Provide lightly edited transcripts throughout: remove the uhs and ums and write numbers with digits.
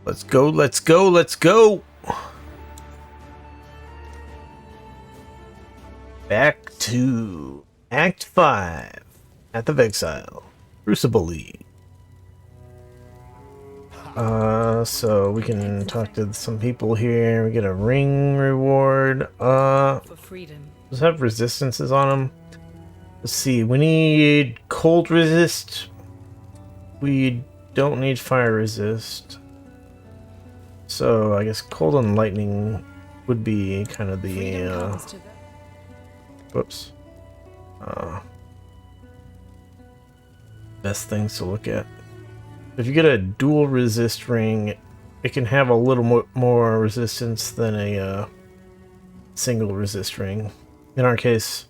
Let's go, let's go, let's go! Back to Act 5 at the Exile. Crucible League. So we can talk to some people here. We get a ring reward. For freedom. Does have resistances on them? Let's see. We need cold resist. We don't need fire resist. So I guess cold and lightning would be kind of the whoops. Best things to look at. If you get a dual resist ring, it can have a little more resistance than a single resist ring. In our case,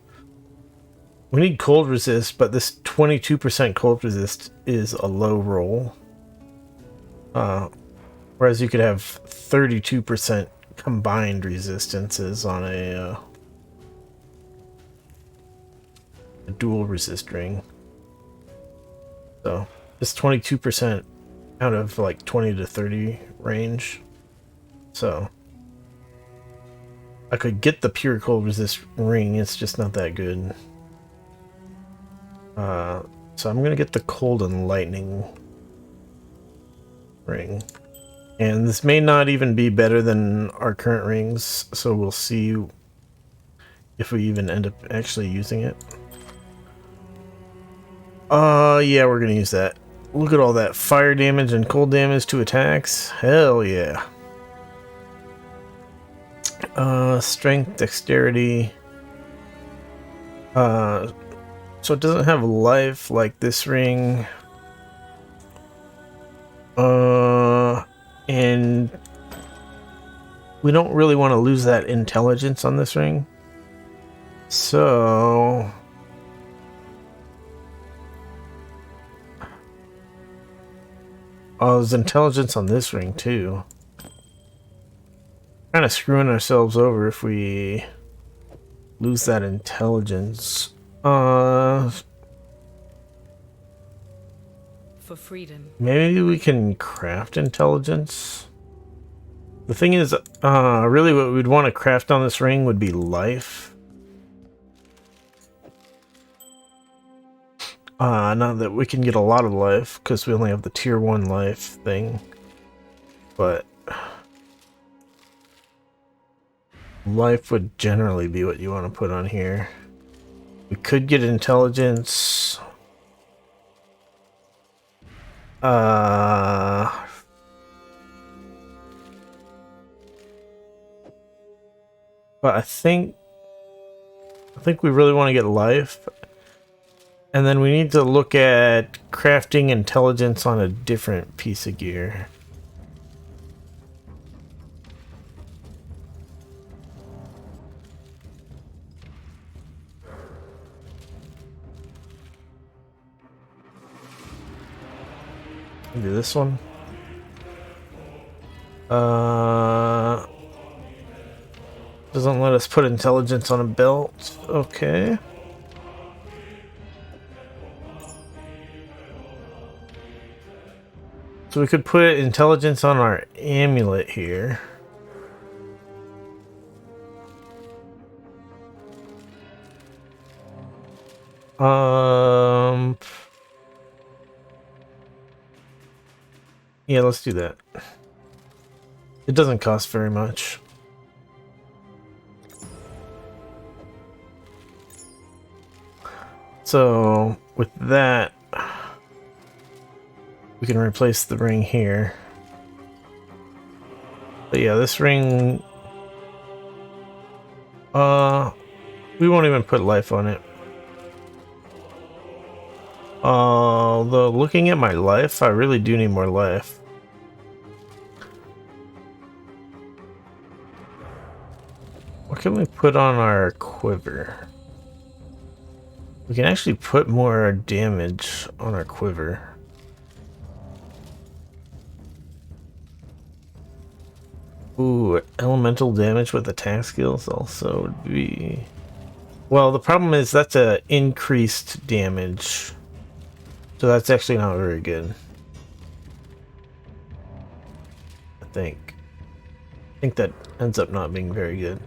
we need cold resist, but this 22% cold resist is a low roll. Whereas you could have 32% combined resistances on a dual resist ring. So it's 22% out of like 20 to 30 range. So I could get the pure cold resist ring, it's just not that good. So I'm gonna get the cold and lightning ring. And this may not even be better than our current rings, so we'll see if we even end up actually using it. Yeah, we're gonna use that. Look at all that fire damage and cold damage to attacks. Hell yeah. Strength, dexterity. So it doesn't have life like this ring. And we don't really want to lose that intelligence on this ring. So there's intelligence on this ring too. Kind of screwing ourselves over if we lose that intelligence. For freedom. Maybe we can craft intelligence. The thing is, really what we'd want to craft on this ring would be life. Not that we can get a lot of life, because we only have the tier 1 life thing. But life would generally be what you want to put on here. We could get intelligence. But I think we really want to get life. And then we need to look at crafting intelligence on a different piece of gear. Do this one. Doesn't let us put intelligence on a belt. Okay. So we could put intelligence on our amulet here. Yeah, let's do that. It doesn't cost very much. So with that, we can replace the ring here. But yeah, this ring, we won't even put life on it. Although looking at my life, I really do need more life. What can we put on our quiver? We can actually put more damage on our quiver. Ooh, elemental damage with attack skills also would be... Well, the problem is that's a increased damage. So that's actually not very good. think. I think that ends up not being very good.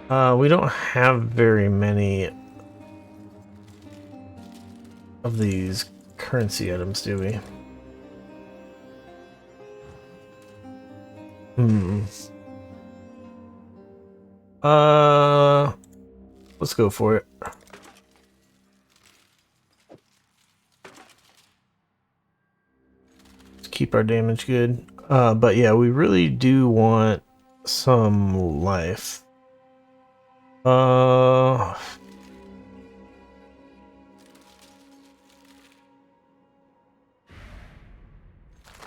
We don't have very many of these currency items, do we? Let's go for it. Let's keep our damage good. But yeah, we really do want some life.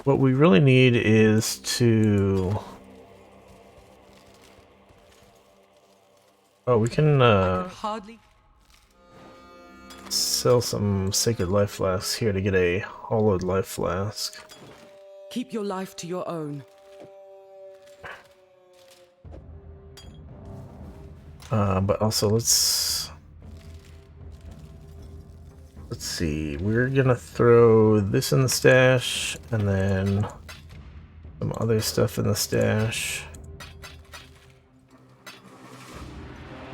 What we really need is to... Oh, we can sell some Sacred Life Flasks here to get a Hollowed Life Flask. Keep your life to your own. But also let's see, we're gonna throw this in the stash and then some other stuff in the stash.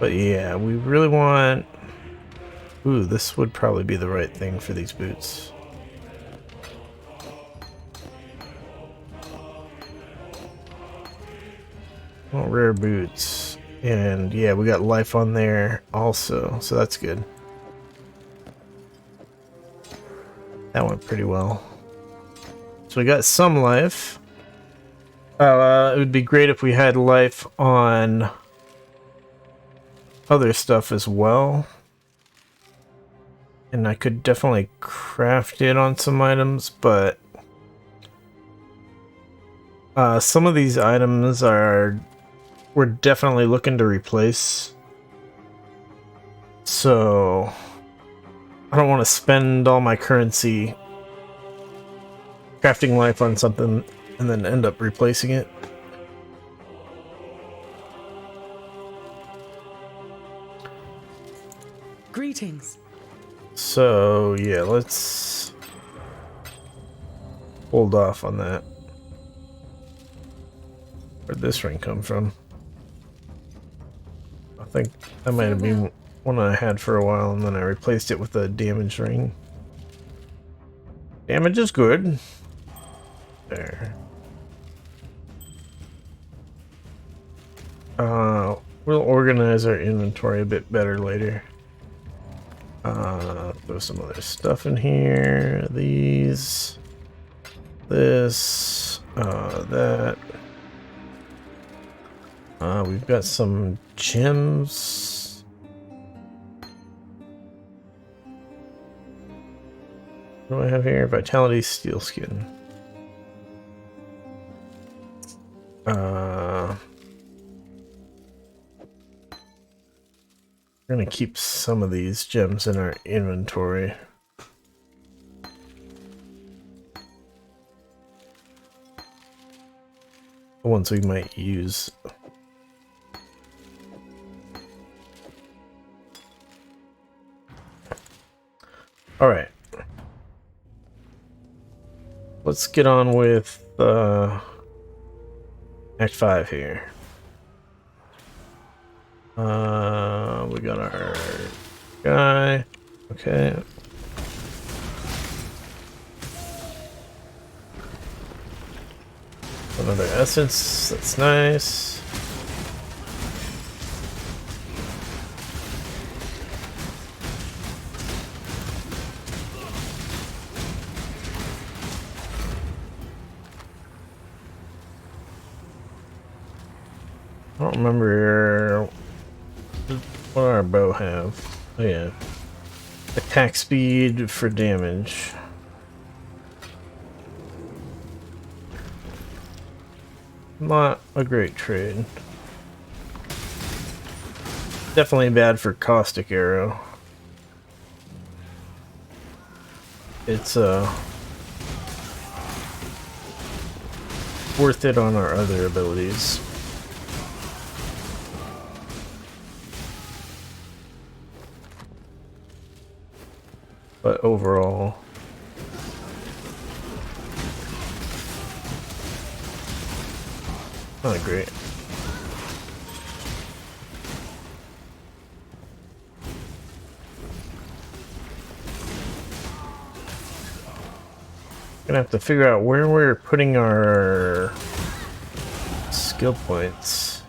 But yeah, we really want... Ooh, this would probably be the right thing for these boots. Well, rare boots. And yeah, we got life on there also, so that's good. That went pretty well. So we got some life. It would be great if we had life on other stuff as well. And I could definitely craft it on some items, but some of these items we're definitely looking to replace. So I don't want to spend all my currency crafting life on something and then end up replacing it. Greetings. So yeah, let's hold off on that. Where'd this ring come from? I think that might have been one I had for a while, and then I replaced it with a damage ring. Damage is good. There. We'll organize our inventory a bit better later. Throw some other stuff in here. These. This. That. We've got some gems. What do I have here? Vitality Steel Skin. We're gonna keep some of these gems in our inventory. The ones we might use. Alright. Let's get on with Act 5 here. We got our guy. Okay. Another essence. That's nice. I don't remember what our bow have. Oh yeah. Attack speed for damage. Not a great trade. Definitely bad for caustic arrow. It's worth it on our other abilities. But overall, Not great. Gonna have to figure out where we're putting our skill points.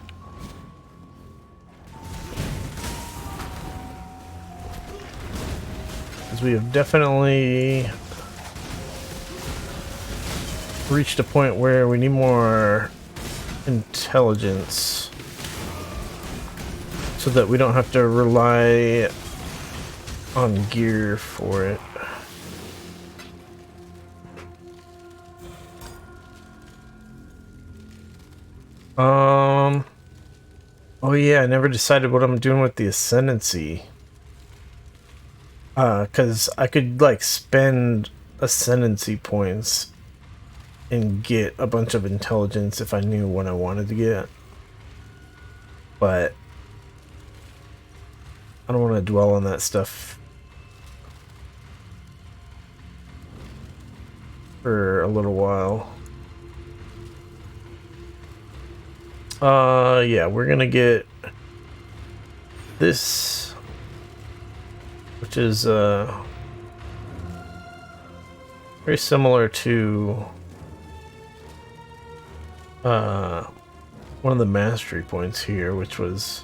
Because we have definitely reached a point where we need more intelligence so that we don't have to rely on gear for it. Oh yeah, I never decided what I'm doing with the Ascendancy. Cause I could like spend Ascendancy points and get a bunch of intelligence if I knew what I wanted to get. But I don't want to dwell on that stuff for a little while. Yeah, we're gonna get this, which is very similar to one of the mastery points here, which was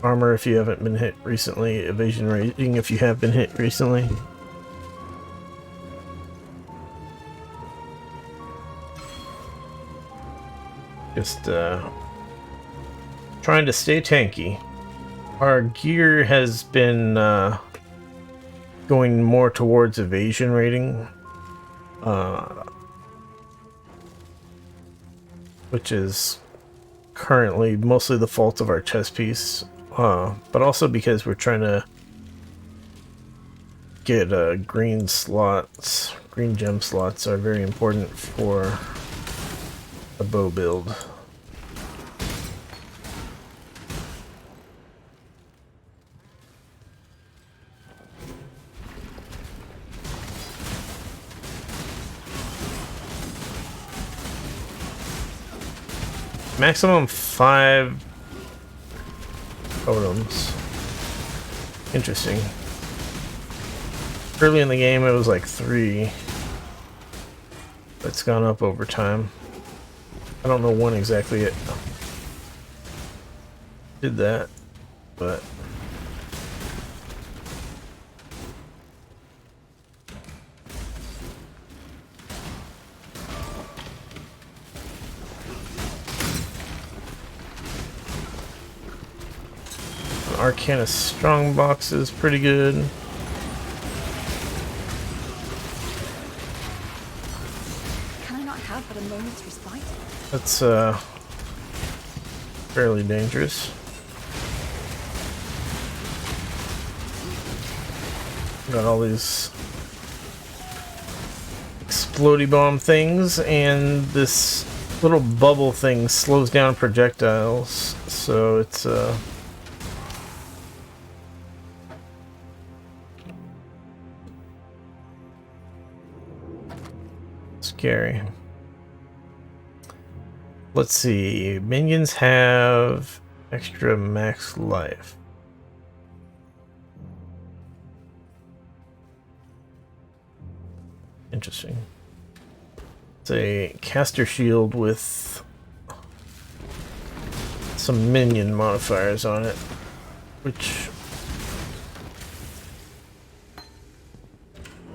armor if you haven't been hit recently, evasion rating if you have been hit recently. Just trying to stay tanky. Our gear has been going more towards evasion rating, which is currently mostly the fault of our chest piece, but also because we're trying to get green slots. Green gem slots are very important for a bow build. Maximum 5 totems. Interesting. Early in the game it was like 3. But it's gone up over time. I don't know when exactly it did that, but an Arcana Strongbox is pretty good. Can I not have but a moment's respite? That's fairly dangerous. Got all these explodey bomb things, and this little bubble thing slows down projectiles, so it's scary. Let's see. Minions have extra max life. Interesting. It's a caster shield with some minion modifiers on it, which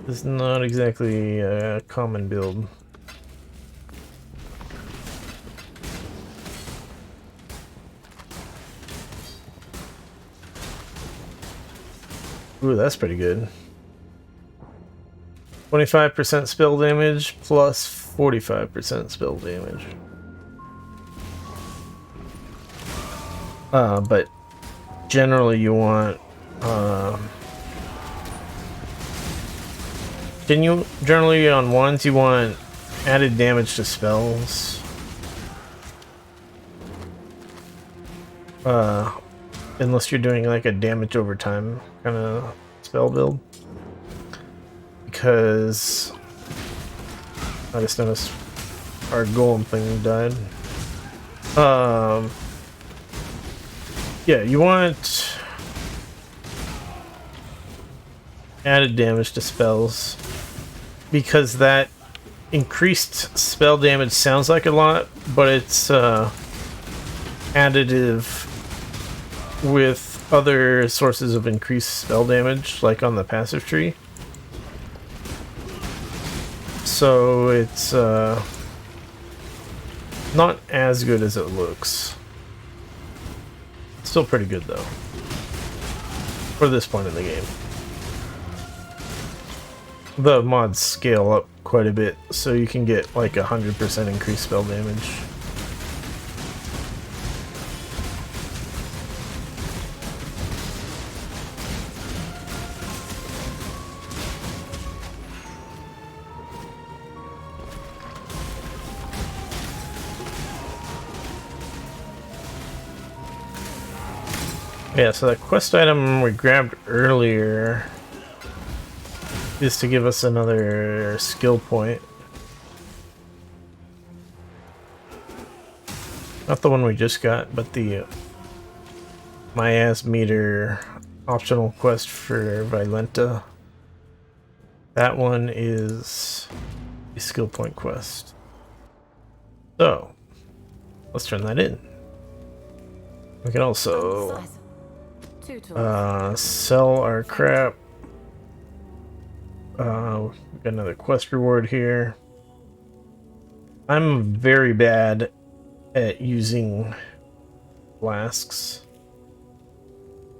is not exactly a common build. Ooh, that's pretty good. 25% spell damage plus 45% spell damage. But generally you want generally on ones you want added damage to spells. Unless you're doing like a damage over time kind of spell build. Because I just noticed our golem thing died. Yeah, you want added damage to spells because that increased spell damage sounds like a lot, but it's additive with other sources of increased spell damage, like on the passive tree. So it's not as good as it looks. Still pretty good though, for this point in the game. The mods scale up quite a bit, so you can get like 100% increased spell damage. Yeah, so that quest item we grabbed earlier is to give us another skill point. Not the one we just got, but the miasm meter optional quest for Violenta. That one is a skill point quest. So, let's turn that in. We can also sell our crap. We've got another quest reward here. I'm very bad at using flasks.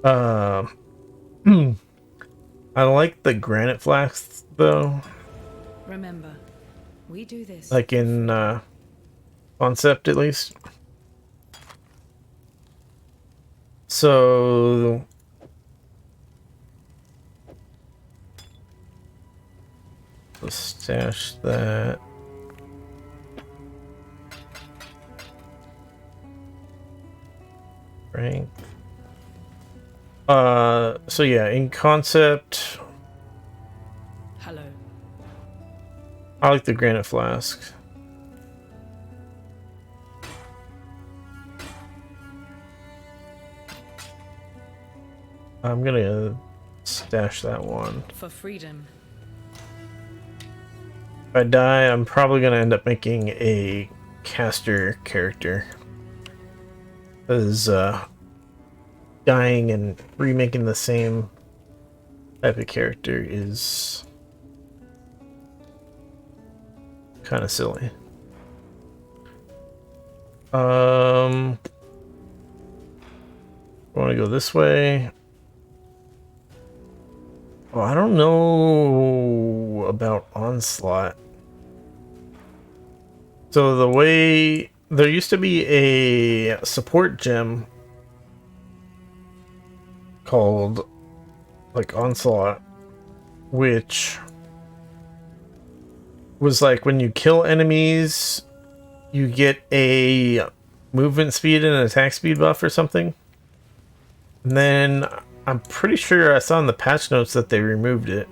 I like the granite flasks though. Remember, we do this. Like in concept at least. So let's stash that. Strength. So yeah, in concept, Hello. I like the granite flask. I'm gonna stash that one. For freedom. If I die, I'm probably gonna end up making a caster character. Because dying and remaking the same type of character is kind of silly. I want to go this way. Oh, I don't know about Onslaught. So the way there used to be a support gem called like Onslaught, which was like when you kill enemies, you get a movement speed and an attack speed buff or something. And then I'm pretty sure I saw in the patch notes that they removed it,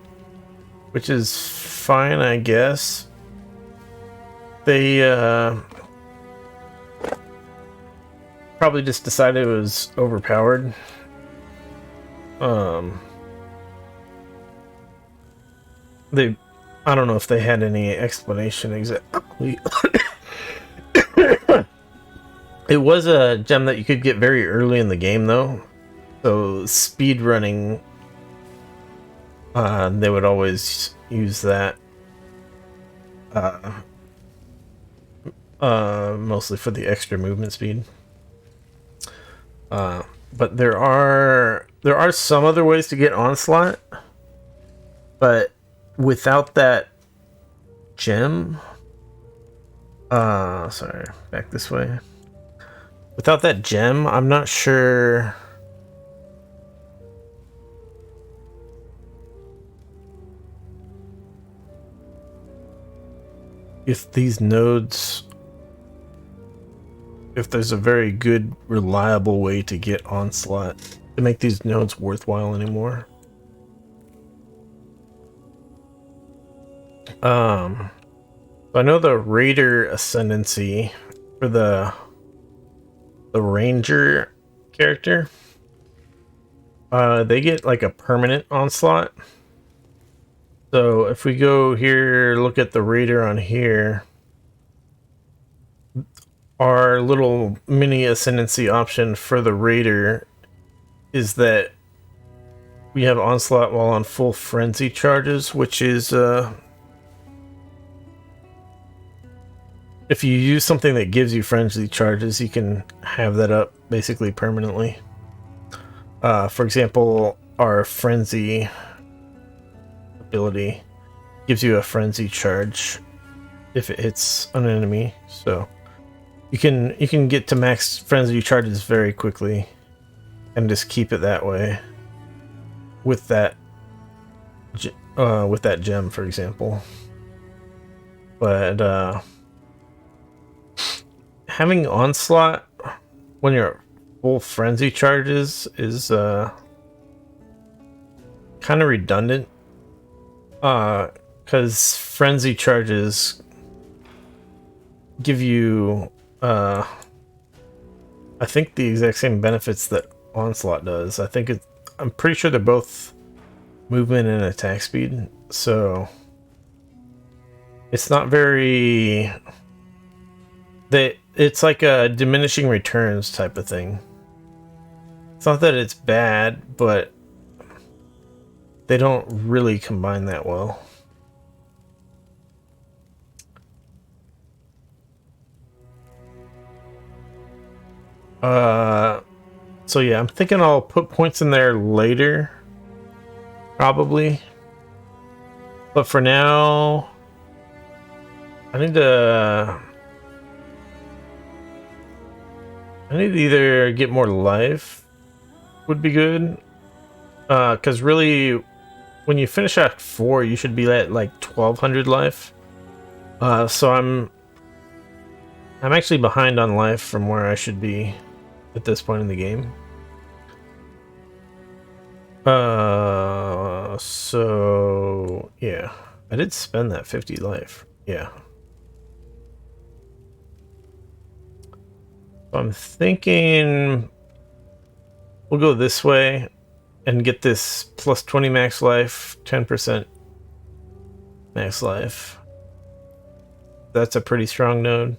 which is fine, I guess. They probably just decided it was overpowered. I don't know if they had any explanation exactly. It was a gem that you could get very early in the game though. So speed running, they would always use that. Mostly for the extra movement speed. But there are some other ways to get Onslaught, but without that gem, sorry, back this way. Without that gem, I'm not sure if these nodes, if there's a very good, reliable way to get Onslaught to make these nodes worthwhile anymore. I know the Raider Ascendancy for the the ranger character, they get like a permanent onslaught. So if we go here, look at the raider on here, our little mini ascendancy option for the raider is that we have onslaught while on full frenzy charges, which is if you use something that gives you frenzy charges, you can have that up basically permanently. For example, our frenzy ability gives you a frenzy charge if it hits an enemy, so you can get to max frenzy charges very quickly and just keep it that way with that gem, for example. But having onslaught when you're full frenzy charges is kind of redundant, because frenzy charges give you I think the exact same benefits that onslaught does. I'm pretty sure they're both movement and attack speed, so it's not very it's like a diminishing returns type of thing. It's not that it's bad, but they don't really combine that well. So yeah, I'm thinking I'll put points in there later, probably. But for now, I need to either get more life, would be good. Because really, when you finish Act 4, you should be at like 1200 life. So I'm actually behind on life from where I should be at this point in the game. So yeah, I did spend that 50 life. Yeah. So I'm thinking we'll go this way and get this plus 20 max life, 10% max life. That's a pretty strong node.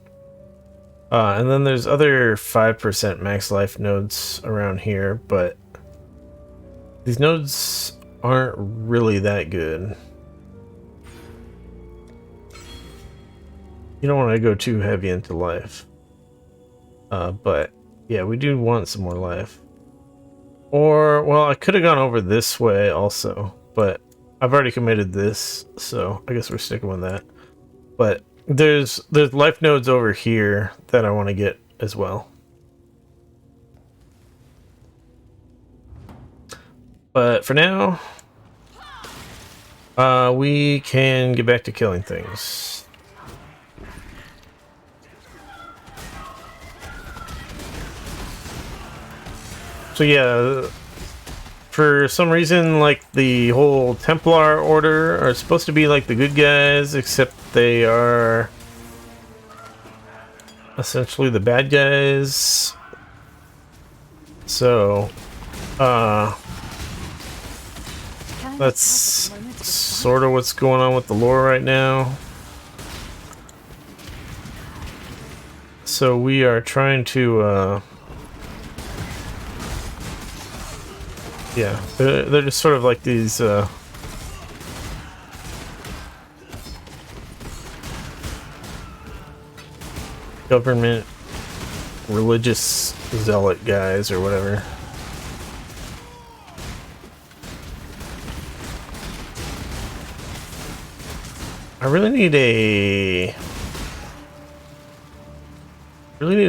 And then there's other 5% max life nodes around here, but these nodes aren't really that good. You don't want to go too heavy into life. But yeah, we do want some more life. Or, well, I could have gone over this way also, but I've already committed this, so I guess we're sticking with that. But there's life nodes over here that I want to get as well. But for now, we can get back to killing things. So yeah, for some reason, like, the whole Templar Order are supposed to be like the good guys, except they are essentially the bad guys. So, that's sort of what's going on with the lore right now. So we are trying to, yeah, they're just sort of like these, government religious zealot guys or whatever. I really need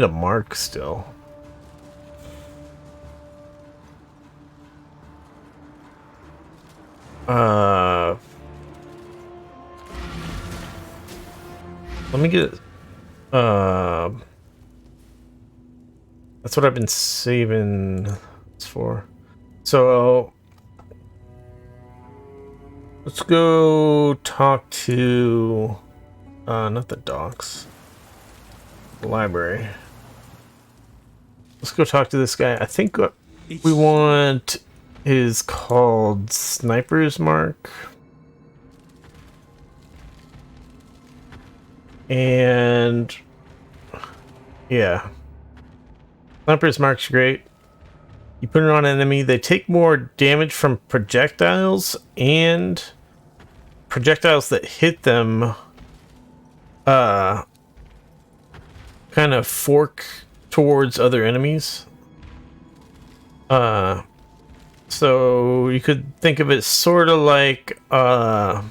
a mark still. Let me get that's what I've been saving this for. So let's go talk to not the docks, the library. let's go talk to this guy. I think what we want is called Sniper's Mark. And yeah, Sniper's Mark's great. You put it on an enemy, they take more damage from projectiles, and projectiles that hit them kind of fork towards other enemies. So you could think of it sort of like what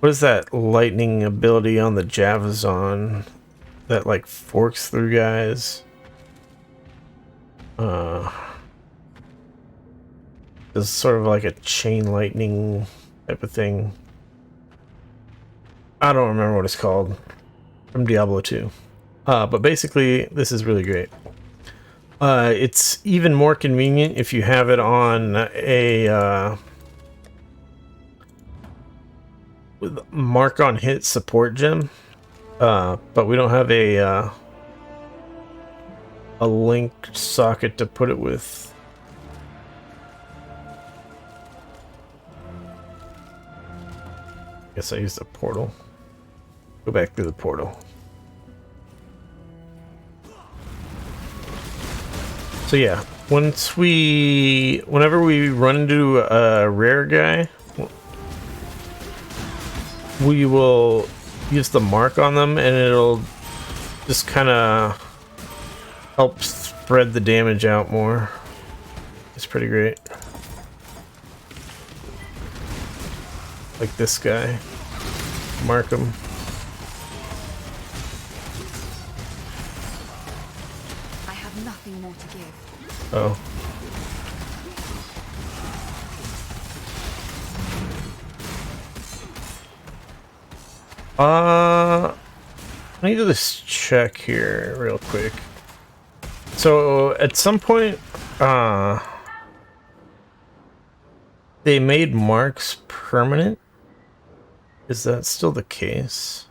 is that lightning ability on the Javazon that like forks through guys? It's sort of like a chain lightning type of thing. I don't remember what it's called from Diablo 2. But basically, this is really great. It's even more convenient if you have it on a with mark on hit support gem. But we don't have a link socket to put it with. Guess I used the portal. Go back through the portal. So yeah, whenever we run into a rare guy, we will use the mark on them, and it'll just kind of help spread the damage out more. It's pretty great. Like this guy. Mark him. I have nothing more to give. Oh. I need to just check here real quick. So at some point, they made marks permanent. Is that still the case?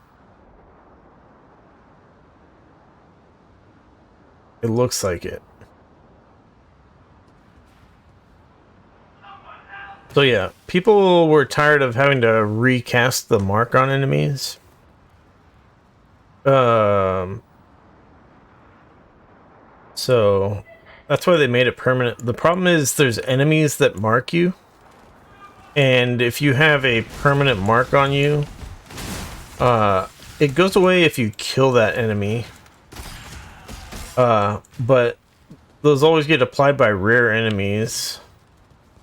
It looks like it. So yeah, people were tired of having to recast the mark on enemies. So that's why they made it permanent. The problem is there's enemies that mark you, and if you have a permanent mark on you, it goes away if you kill that enemy. But those always get applied by rare enemies,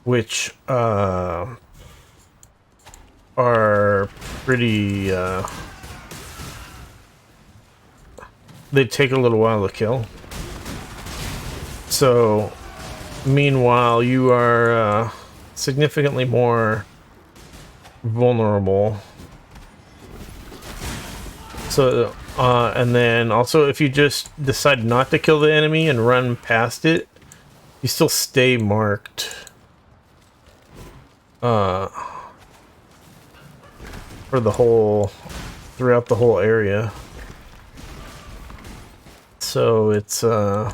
which are pretty they take a little while to kill. So meanwhile, you are significantly more vulnerable. So and then also, if you just decide not to kill the enemy and run past it, you still stay marked for the whole, throughout the whole area. So it's a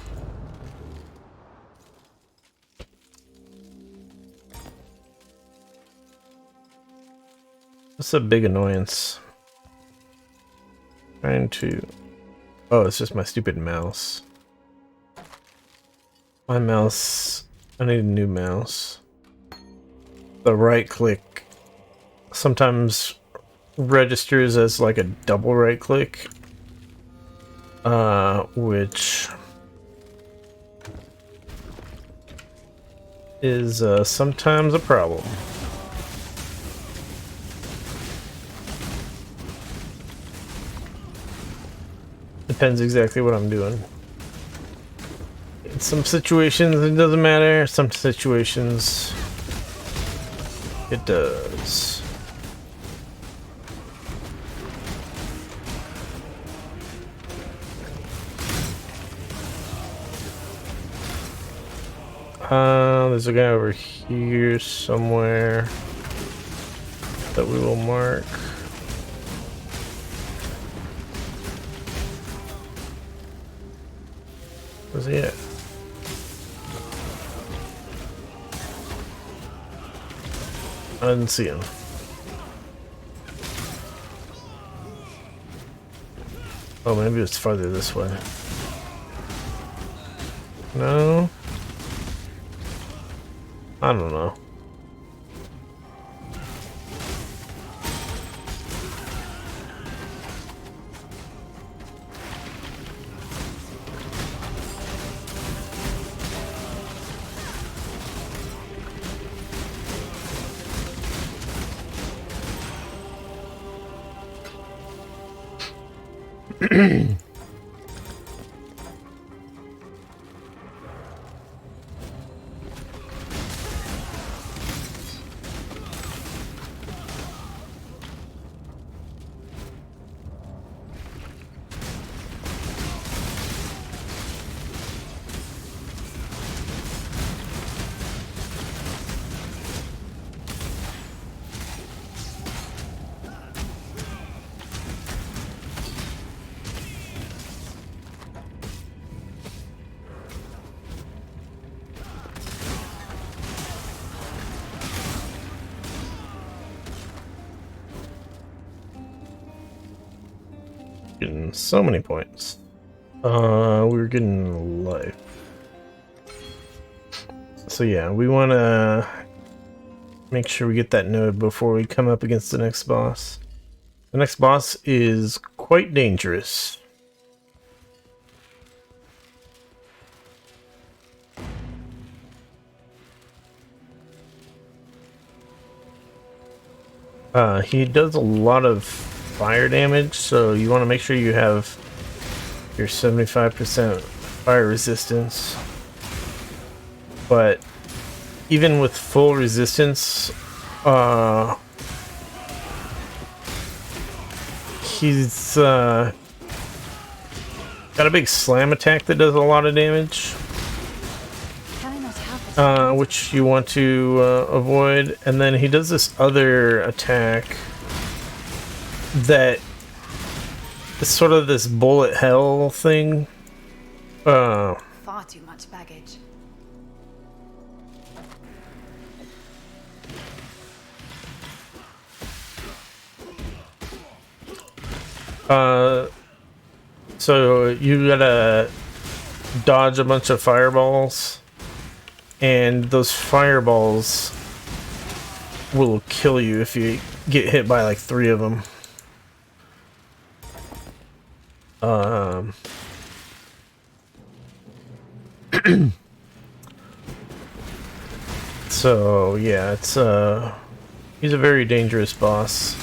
big annoyance. Trying to, oh, it's just my stupid mouse. My mouse, I need a new mouse. The right click sometimes registers as like a double right click, which is sometimes a problem. Depends exactly what I'm doing. In some situations it doesn't matter, some situations it does. There's a guy over here somewhere that we will mark. Where's he at? I didn't see him. Oh, maybe it's farther this way. No? I don't know. Getting so many points. We were getting life. So yeah, we want to make sure we get that node before we come up against the next boss. The next boss is quite dangerous. He does a lot of fire damage, so you want to make sure you have your 75% fire resistance. But even with full resistance, he's got a big slam attack that does a lot of damage, Can I not have this? which you want to avoid. And then he does this other attack that is sort of this bullet hell thing. Far too much baggage. So you gotta dodge a bunch of fireballs, and those fireballs will kill you if you get hit by like 3 of them. So yeah, it's he's a very dangerous boss.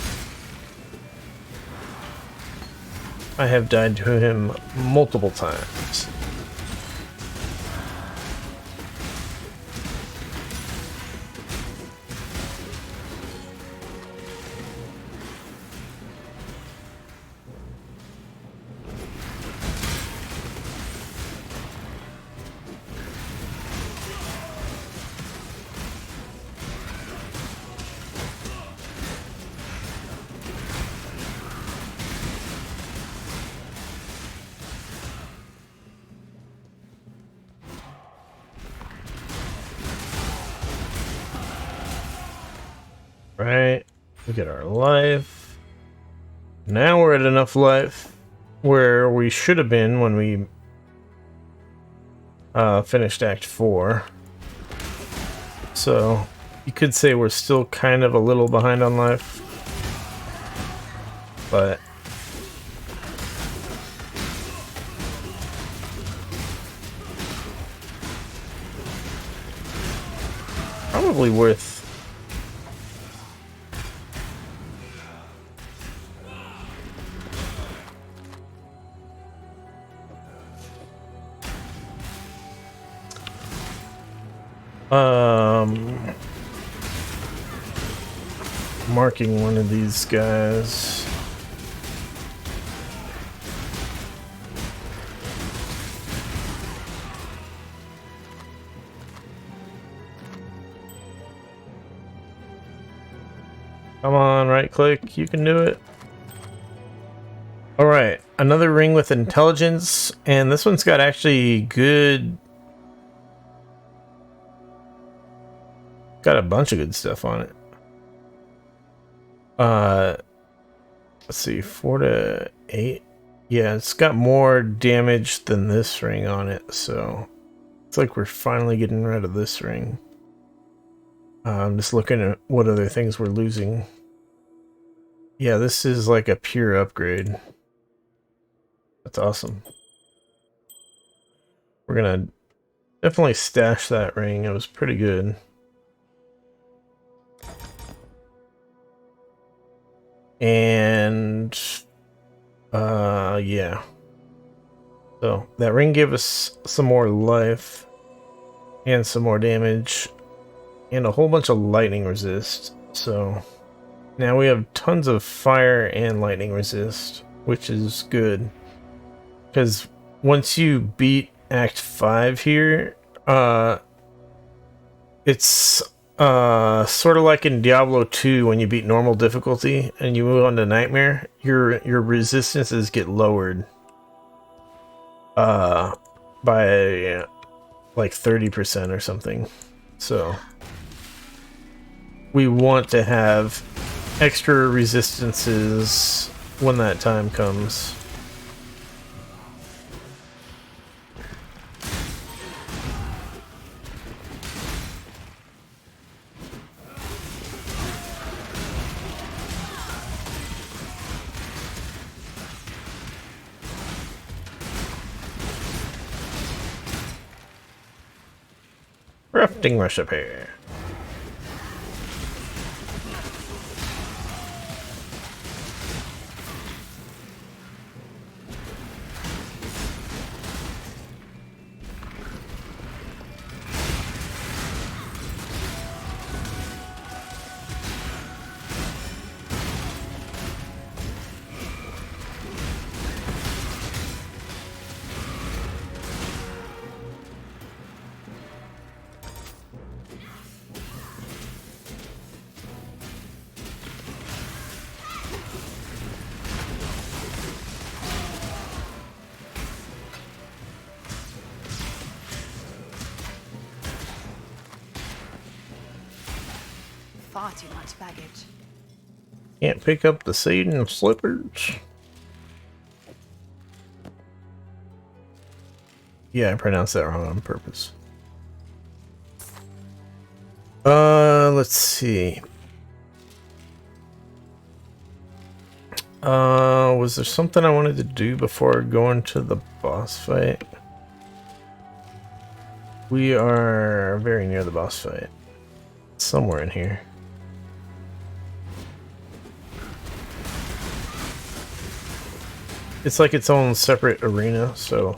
I have died to him multiple times. Right, we get our life. Now we're at enough life where we should have been when we finished Act 4. So you could say we're still kind of a little behind on life, but probably worth marking one of these guys. Come on, right click, you can do it. Alright, another ring with intelligence, and this one's got actually good... Got a bunch of good stuff on it. Let's see, 4 to 8. Yeah, it's got more damage than this ring on it, so it's like we're finally getting rid of this ring. I'm just looking at what other things we're losing. Yeah, this is like a pure upgrade. That's awesome. We're gonna definitely stash that ring. It was pretty good. And yeah. So that ring gave us some more life and some more damage and a whole bunch of lightning resist. So now we have tons of fire and lightning resist, which is good. Because once you beat Act 5 here, it's sort of like in Diablo 2 when you beat normal difficulty and you move on to Nightmare, your resistances get lowered by like 30% or something. So we want to have extra resistances when that time comes. Crafting recipe. Far too much baggage. Can't pick up the Scion slippers. Yeah, I pronounced that wrong on purpose. Let's see. Was there something I wanted to do before going to the boss fight? We are very near the boss fight. Somewhere in here. It's like its own separate arena, so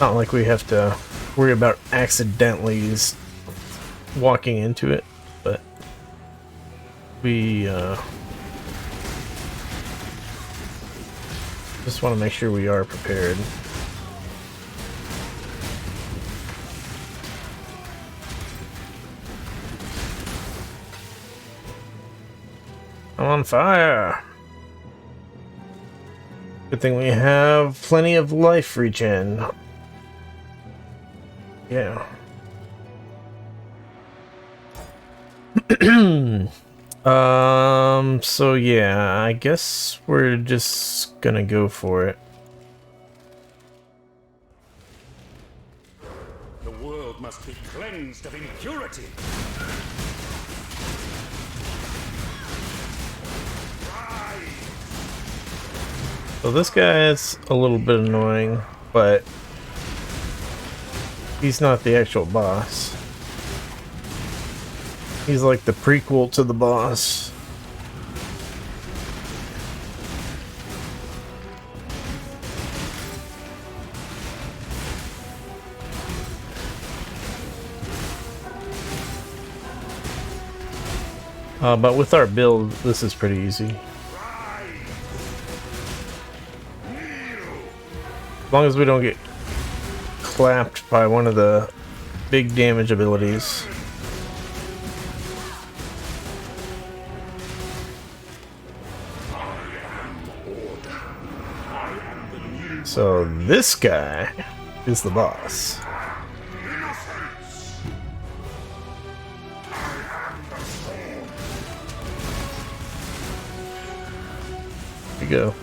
not like we have to worry about accidentally walking into it, but we just want to make sure we are prepared. I'm on fire! Good thing we have plenty of life regen. Yeah. So yeah, I guess we're just gonna go for it. The world must be cleansed of impurity. So this guy is a little bit annoying, but he's not the actual boss. He's like the prequel to the boss. But with our build, this is pretty easy. As long as we don't get clapped by one of the big damage abilities. I am So this guy is the boss. There you go.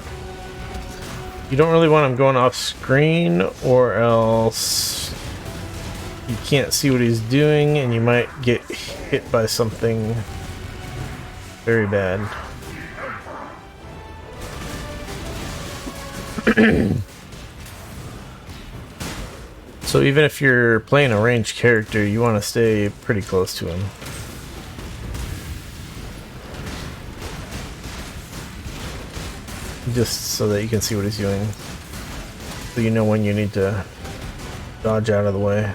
You don't really want him going off screen, or else you can't see what he's doing and you might get hit by something very bad. So even if you're playing a ranged character, you want to stay pretty close to him. Just so that you can see what he's doing. So you know when you need to dodge out of the way.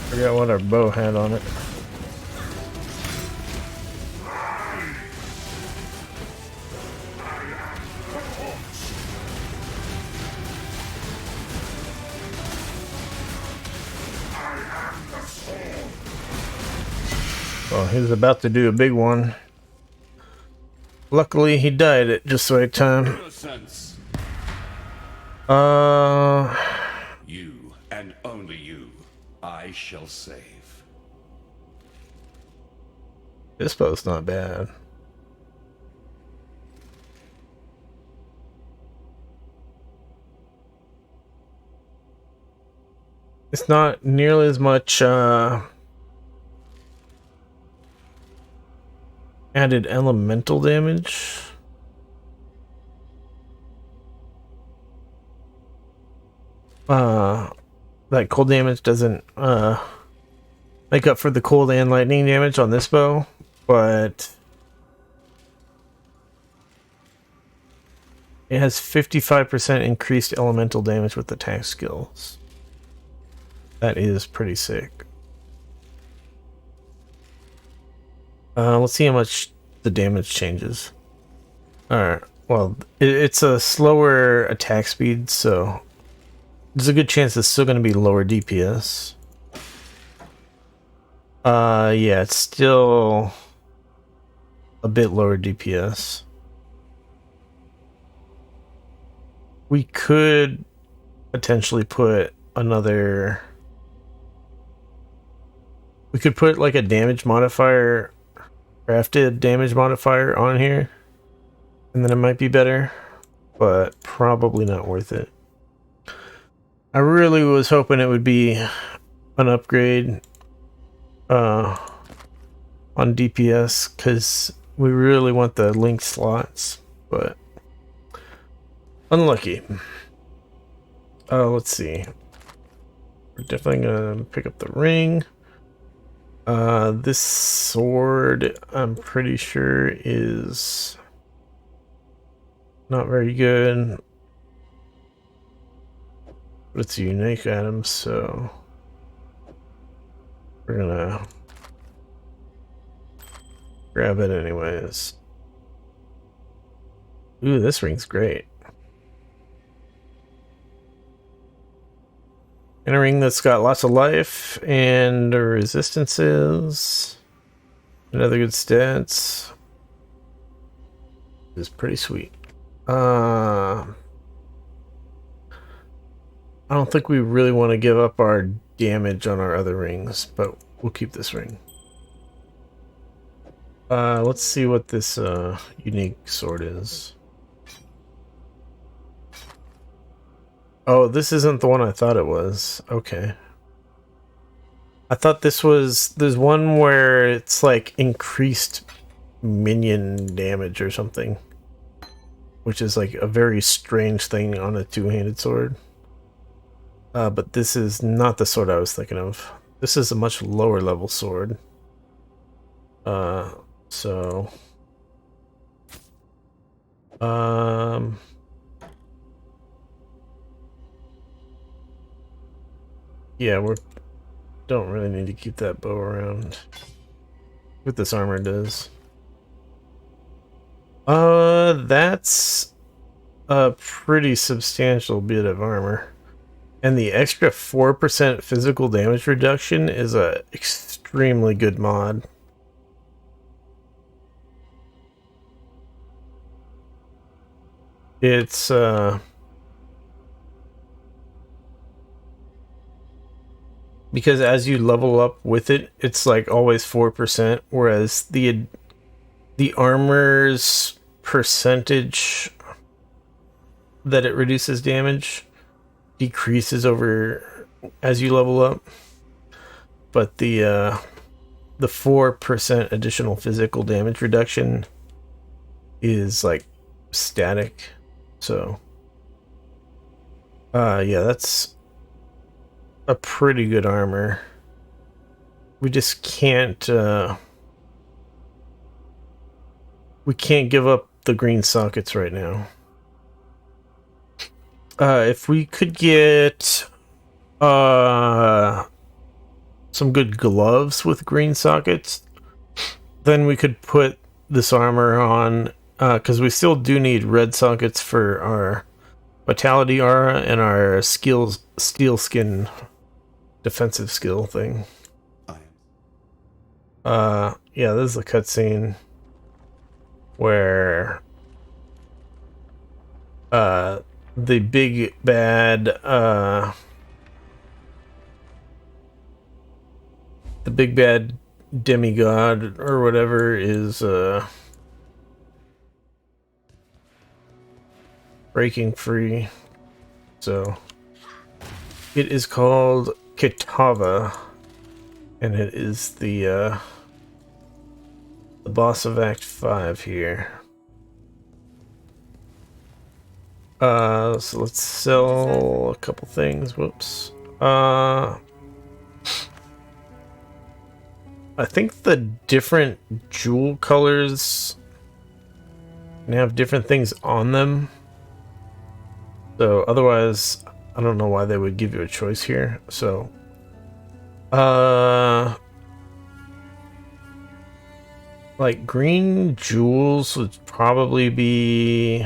Forgot what our bow had on it. Well, he was about to do a big one. Luckily, he died at just the right time. Innocence. You, and only you, I shall save. This bow's not bad. It's not nearly as much added elemental damage. Like cold damage doesn't make up for the cold and lightning damage on this bow, but it has 55% increased elemental damage with attack skills. That is pretty sick. Let's see how much the damage changes. Alright, well, it's a slower attack speed, so there's a good chance it's still going to be lower DPS. Yeah, it's still a bit lower DPS. We could potentially put another... We could put like a damage modifier, crafted damage modifier on here, and then it might be better, but probably not worth it. I really was hoping it would be an upgrade on DPS, because we really want the linked slots, but unlucky. Let's see. We're definitely gonna pick up the ring. This sword, I'm pretty sure, is not very good. But it's a unique item, so we're gonna grab it anyways. Ooh, this ring's great. And a ring that's got lots of life and resistances and other good stats. It's pretty sweet. I don't think we really want to give up our damage on our other rings, but we'll keep this ring. Let's see what this unique sword is. Oh, this isn't the one I thought it was. Okay. I thought this was... There's one where it's like increased minion damage or something, which is like a very strange thing on a two-handed sword. But this is not the sword I was thinking of. This is a much lower level sword. So Um, yeah, we don't really need to keep that bow around. What this armor does. That's a pretty substantial bit of armor. And the extra 4% physical damage reduction is a extremely good mod. It's because as you level up with it, it's like always 4%, whereas the armor's percentage that it reduces damage decreases over as you level up. But the 4% additional physical damage reduction is like static. So yeah, that's a pretty good armor. We just can't we can't give up the green sockets right now. If we could get some good gloves with green sockets, then we could put this armor on, because we still do need red sockets for our vitality aura and our steel skin defensive skill thing. Yeah, this is a cutscene where the big bad demigod or whatever is breaking free. So it is called Kitava, and it is the boss of Act 5 here. So let's sell a couple things. Whoops. I think the different jewel colors can have different things on them. So otherwise, I don't know why they would give you a choice here. So, like green jewels would probably be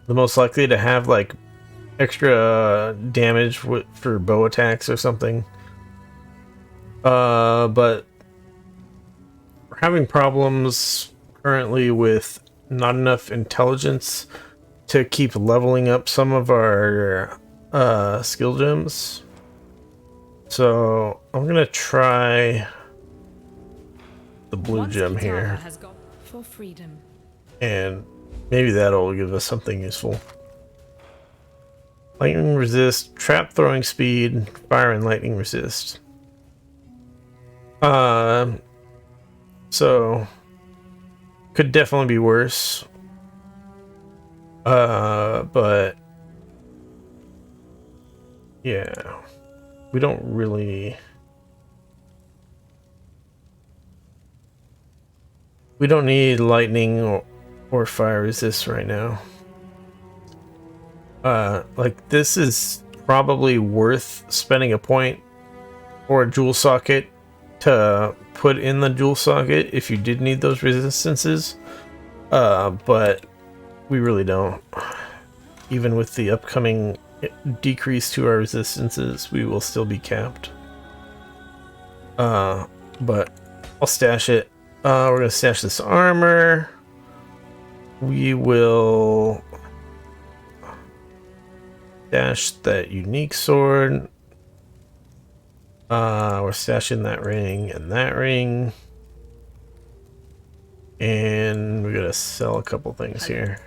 the most likely to have like extra damage for bow attacks or something. But we're having problems currently with not enough intelligence to keep leveling up some of our skill gems. So I'm gonna try the blue gem here, Has got for freedom. and maybe that'll give us something useful. Lightning resist, trap throwing speed, fire and lightning resist. So could definitely be worse. But yeah, we don't really. We don't need lightning or fire resist right now. Like this is probably worth spending a point or a jewel socket to put in the jewel socket if you did need those resistances. But we really don't. Even with the upcoming decrease to our resistances, we will still be capped. But I'll stash it. We're gonna stash this armor. We will stash that unique sword. We're stashing that ring and that ring. And we're gonna sell a couple things here.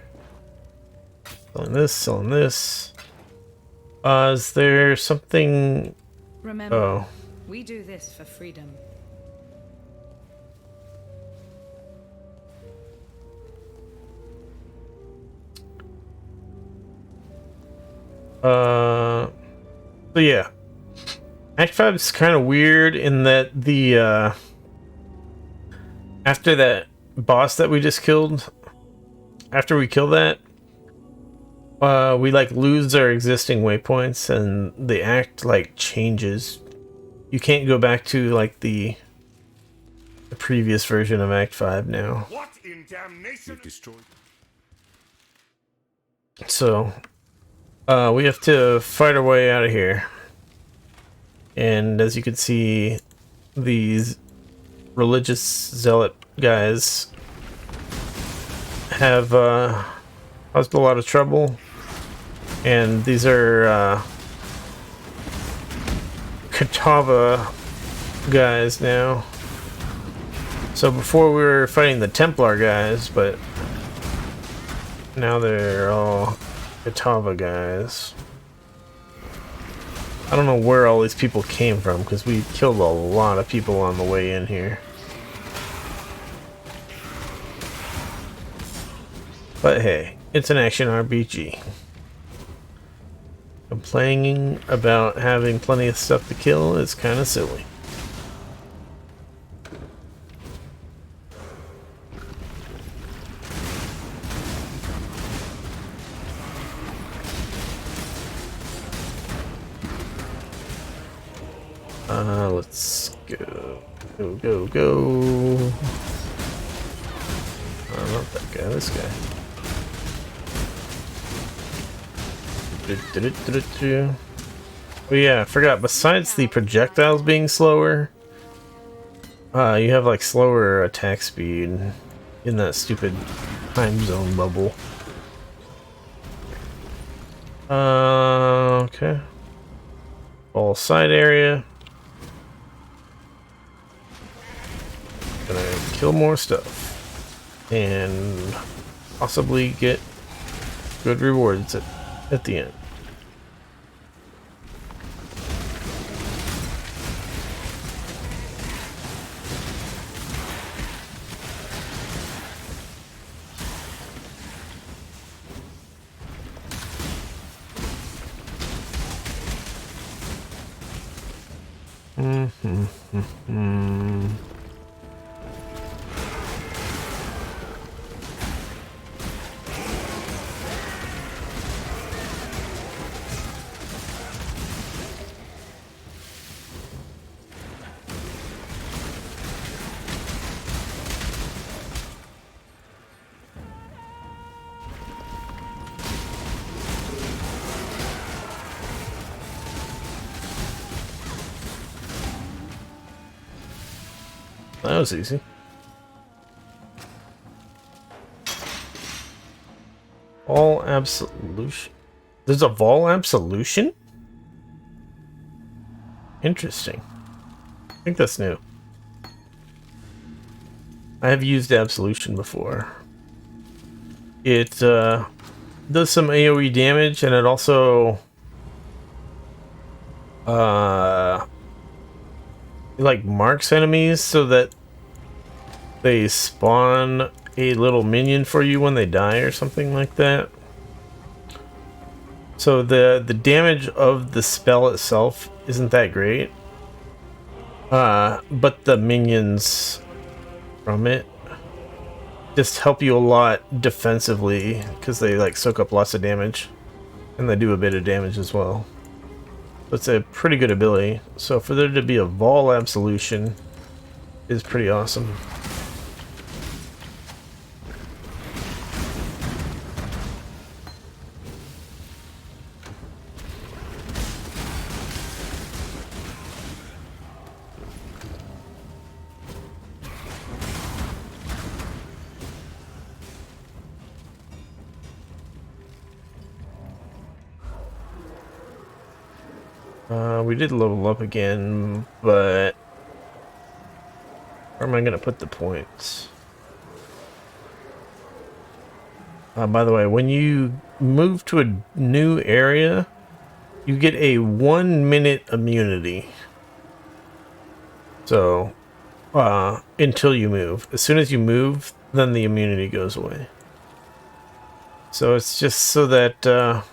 Selling this, selling this. Is there something... Remember, Oh. we do this for freedom. So yeah. Act 5 is kind of weird in that the, after that boss that we just killed, after we kill that, we like lose our existing waypoints and the act like changes. You can't go back to like the previous version of Act 5 now. What in damnation? We've destroyed. So, we have to fight our way out of here. And as you can see, these religious zealot guys have caused a lot of trouble. And these are Catawba guys now. So before we were fighting the Templar guys, but now they're all Catawba guys. I don't know where all these people came from, because we killed a lot of people on the way in here. But hey, it's an action RPG. Complaining about having plenty of stuff to kill is kind of silly. Let's go. Go. Not that guy, this guy. Oh yeah, I forgot, besides the projectiles being slower, you have like slower attack speed in that stupid time zone bubble. Okay. All side area. Gonna kill more stuff and possibly get good rewards at the end. That was easy. All absolution. There's a Vol absolution? Interesting. I think that's new. I have used absolution before. It does some AoE damage, and it also like marks enemies so that they spawn a little minion for you when they die or something like that. So the damage of the spell itself isn't that great, but the minions from it just help you a lot defensively because they like soak up lots of damage, and they do a bit of damage as well. It's a pretty good ability, so for there to be a Vol absolution is pretty awesome. We did level up again, but where am I going to put the points? By the way, when you move to a new area, you get a 1-minute immunity. So, until you move. As soon as you move, then the immunity goes away. So it's just so that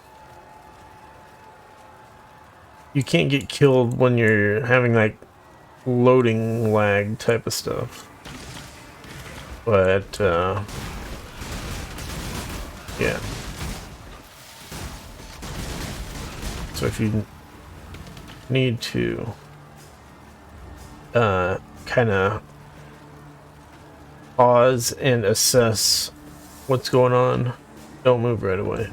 you can't get killed when you're having like loading lag type of stuff. But Yeah. So if you need to kind of pause and assess what's going on, don't move right away.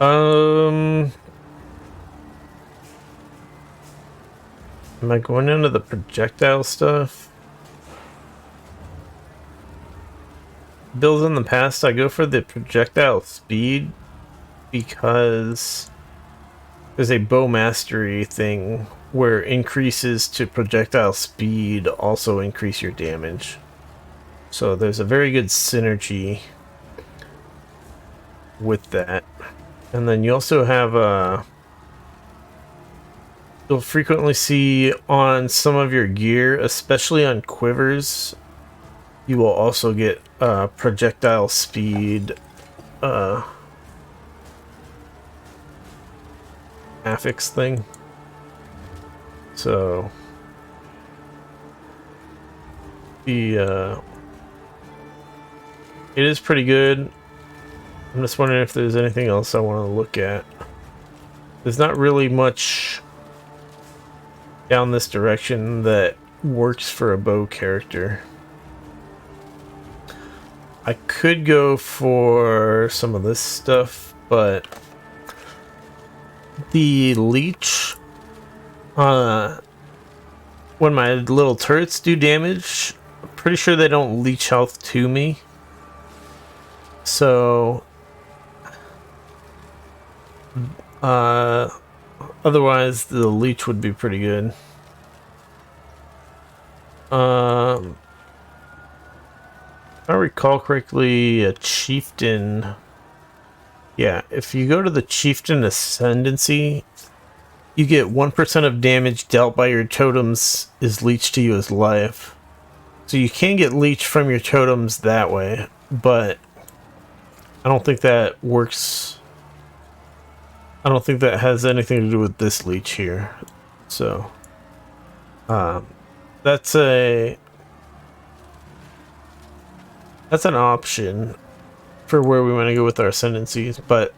Am I going into the projectile stuff? Builds in the past, I go for the projectile speed because there's a bow mastery thing where increases to projectile speed also increase your damage. So there's a very good synergy with that. And then you also have you'll frequently see on some of your gear, especially on quivers, you will also get projectile speed affix thing. So the it is pretty good. I'm just wondering if there's anything else I want to look at. There's not really much down this direction that works for a bow character. I could go for some of this stuff, but the leech, when my little turrets do damage, I'm pretty sure they don't leech health to me. So otherwise the leech would be pretty good. If I recall correctly, a chieftain. Yeah, if you go to the chieftain ascendancy, you get 1% of damage dealt by your totems is leeched to you as life. So you can get leech from your totems that way, but I don't think that works. I don't think that has anything to do with this leech here. So that's an option for where we want to go with our ascendancies, but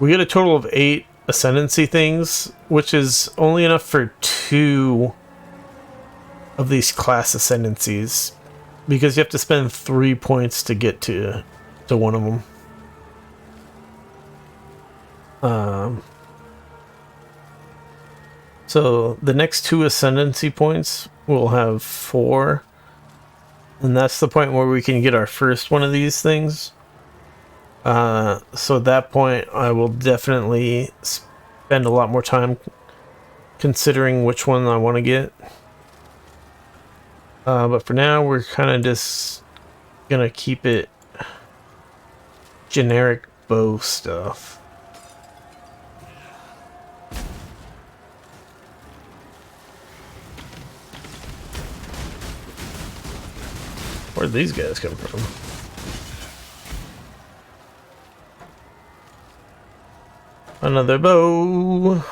we get a total of 8 ascendancy things, which is only enough for 2 of these class ascendancies, because you have to spend 3 points to get to one of them. So the next 2 ascendancy points will have 4, and that's the point where we can get our first one of these things. So at that point, I will definitely spend a lot more time considering which one I want to get. But for now, we're kind of just gonna keep it generic bow stuff. Where'd these guys come from? Another bow.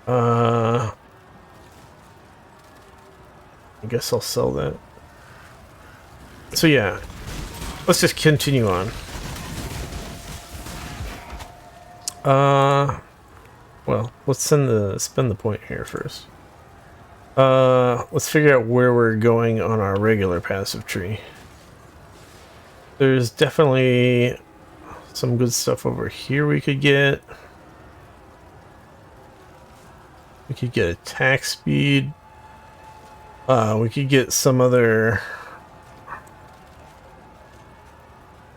I guess I'll sell that. So yeah, let's just continue on. Well, let's spend the point here first. Let's figure out where we're going on our regular passive tree. There's definitely some good stuff over here we could get. We could get attack speed. We could get some other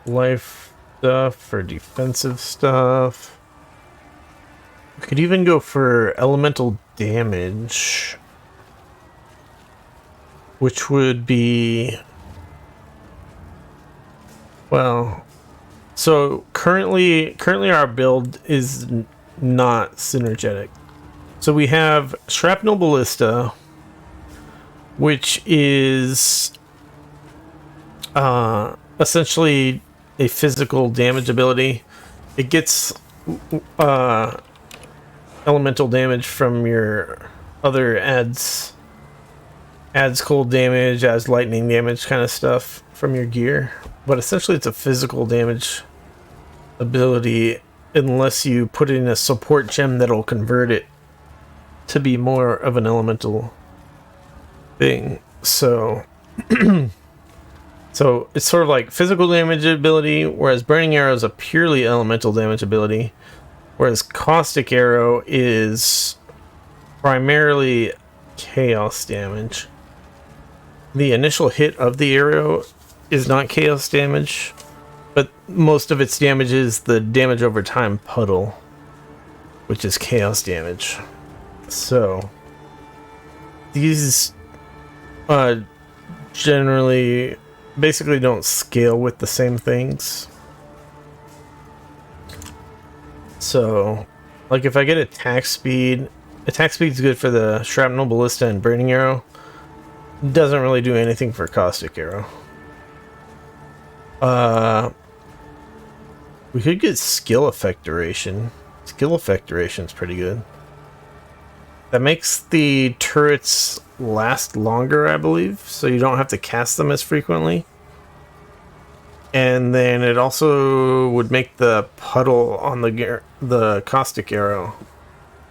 life stuff or defensive stuff. We could even go for elemental damage, which would be, well, so currently our build is not synergetic. So we have Shrapnel Ballista, which is essentially a physical damage ability. It gets elemental damage from your other adds adds cold damage, adds lightning damage kind of stuff from your gear. But essentially it's a physical damage ability unless you put in a support gem that'll convert it to be more of an elemental thing. So so it's sort of like physical damage ability, whereas Burning Arrow is a purely elemental damage ability, whereas Caustic Arrow is primarily chaos damage. The initial hit of the arrow is not chaos damage, but most of its damage is the damage over time puddle, which is chaos damage. So these generally basically don't scale with the same things. So like if I get attack speed is good for the Shrapnel, Ballista, and Burning Arrow. Doesn't really do anything for Caustic Arrow. We could get skill effect duration. Skill effect duration is pretty good. That makes the turrets last longer, I believe, so you don't have to cast them as frequently. And then it also would make the puddle on the Caustic Arrow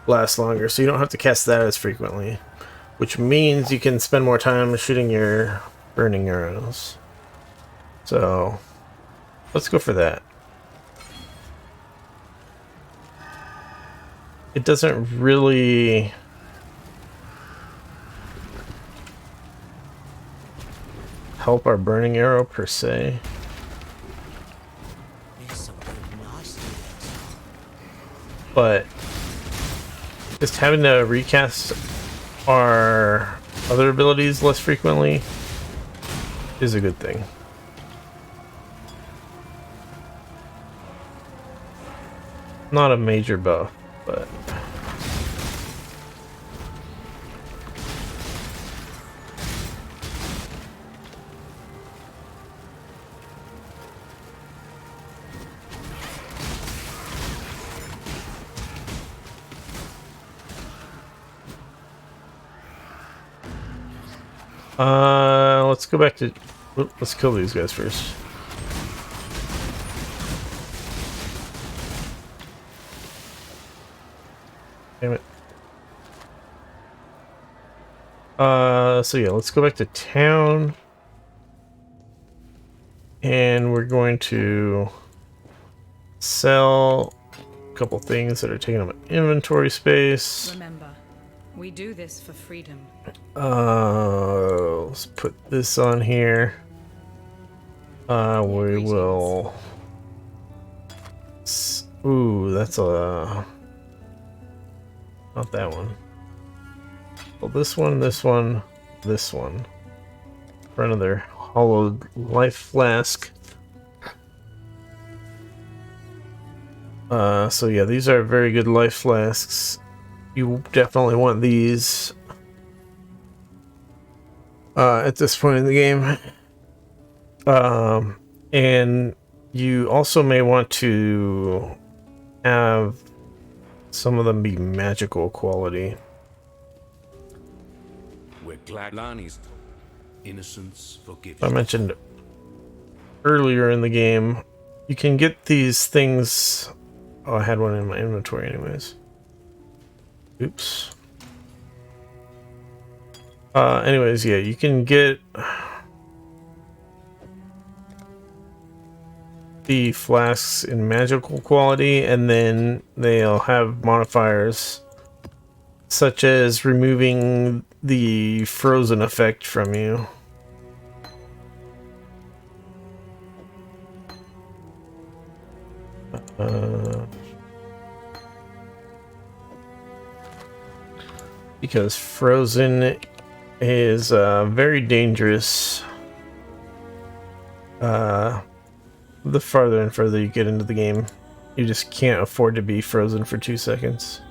last longer, so you don't have to cast that as frequently, which means you can spend more time shooting your burning arrows. So let's go for that. It doesn't really help our burning arrow per se. But just having to recast our other abilities less frequently is a good thing. Not a major buff, but let's go back to... Let's kill these guys first. Damn it. So yeah, let's go back to town. And we're going to sell a couple things that are taking up inventory space. Remember, we do this for freedom. Let's put this on here. We will... Ooh, that's a... Not that one. Well, this one, this one, this one. For another hollowed life flask. So yeah, these are very good life flasks. You definitely want these at this point in the game. And you also may want to have some of them be magical quality. We're glad Lani's innocence forgiven. I mentioned earlier in the game, you can get these things. Oh, I had one in my inventory anyways. Oops. Anyways, yeah, you can get the flasks in magical quality, and then they'll have modifiers such as removing the frozen effect from you. Because frozen is very dangerous the farther and further you get into the game. You just can't afford to be frozen for 2 seconds.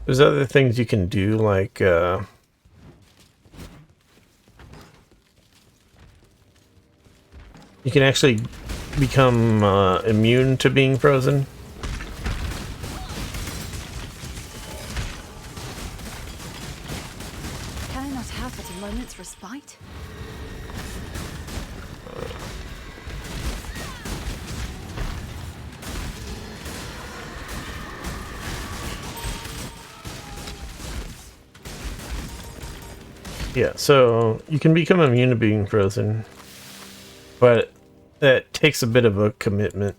There's other things you can do, like you can actually become immune to being frozen. Can I not have but a moment's respite? Yeah, so you can become immune to being frozen, but that takes a bit of a commitment.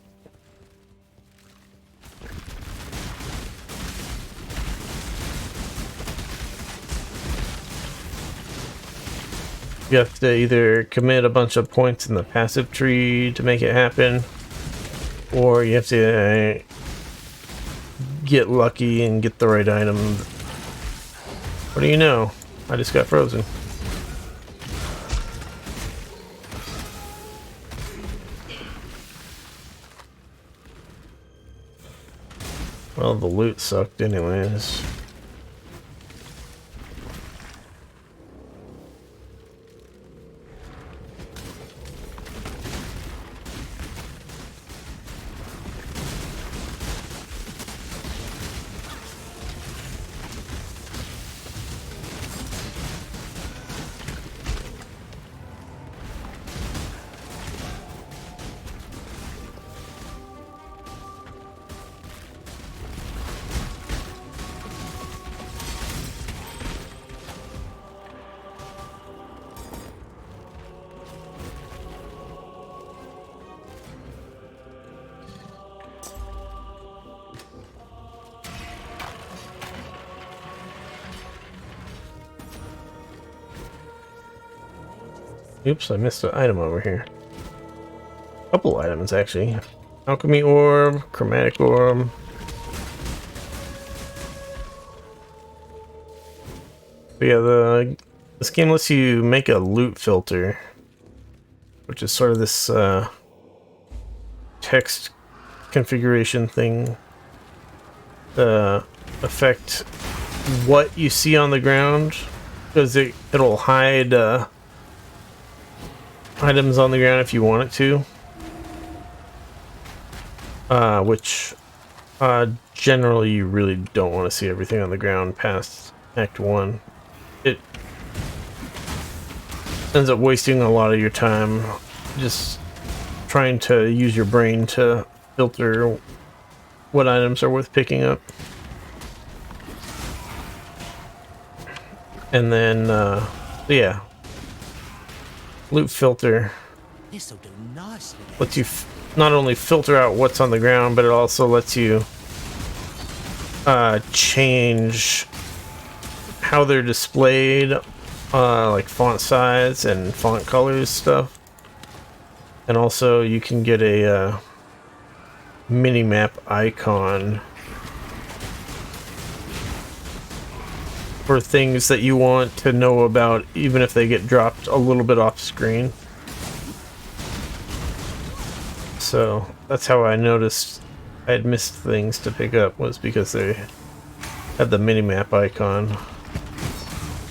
You have to either commit a bunch of points in the passive tree to make it happen, or you have to get lucky and get the right item. What do you know? I just got frozen. Well, the loot sucked anyways. Oops, I missed an item over here. Couple items, actually. Alchemy orb, chromatic orb. But yeah, this game lets you make a loot filter, which is sort of this text configuration thing to affect what you see on the ground, because it'll hide items on the ground if you want it to, which generally you really don't want to see everything on the ground past Act 1. It ends up wasting a lot of your time just trying to use your brain to filter what items are worth picking up. And then, yeah. Loot filter This'll do nicely. lets you not only filter out what's on the ground, but it also lets you change how they're displayed, like font size and font colors stuff. And also you can get a mini-map icon for things that you want to know about, even if they get dropped a little bit off screen. So that's how I noticed I had missed things to pick up, was because they had the mini-map icon.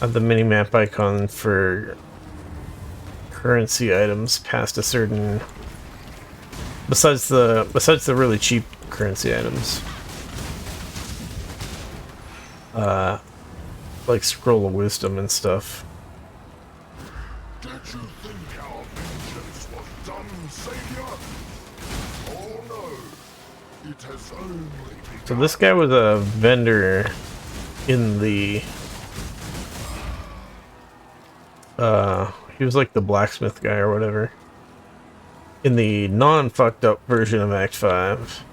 Had the mini-map icon for currency items past a certain, besides the really cheap currency items. Like Scroll of Wisdom and stuff. Did you think our vengeance was done, Savior? Oh no, it has only begun. So this guy was a vendor in the he was like the blacksmith guy or whatever in the non-fucked up version of Act 5.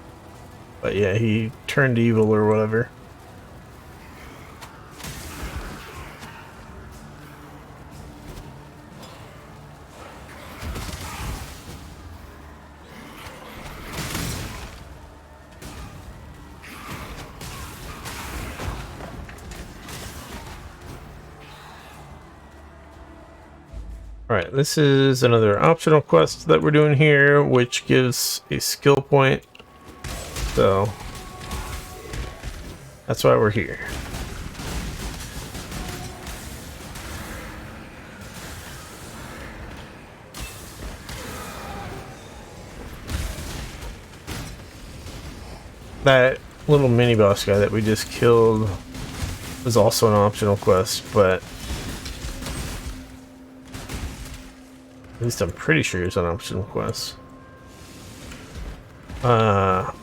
But yeah, he turned evil or whatever. Alright, this is another optional quest that we're doing here, which gives a skill point. So that's why we're here. that little mini boss guy that we just killed was also an optional quest, but at least I'm pretty sure it's an optional quest. But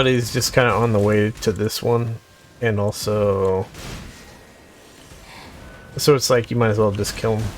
he's just kind of on the way to this one, and also, so it's like you might as well just kill him.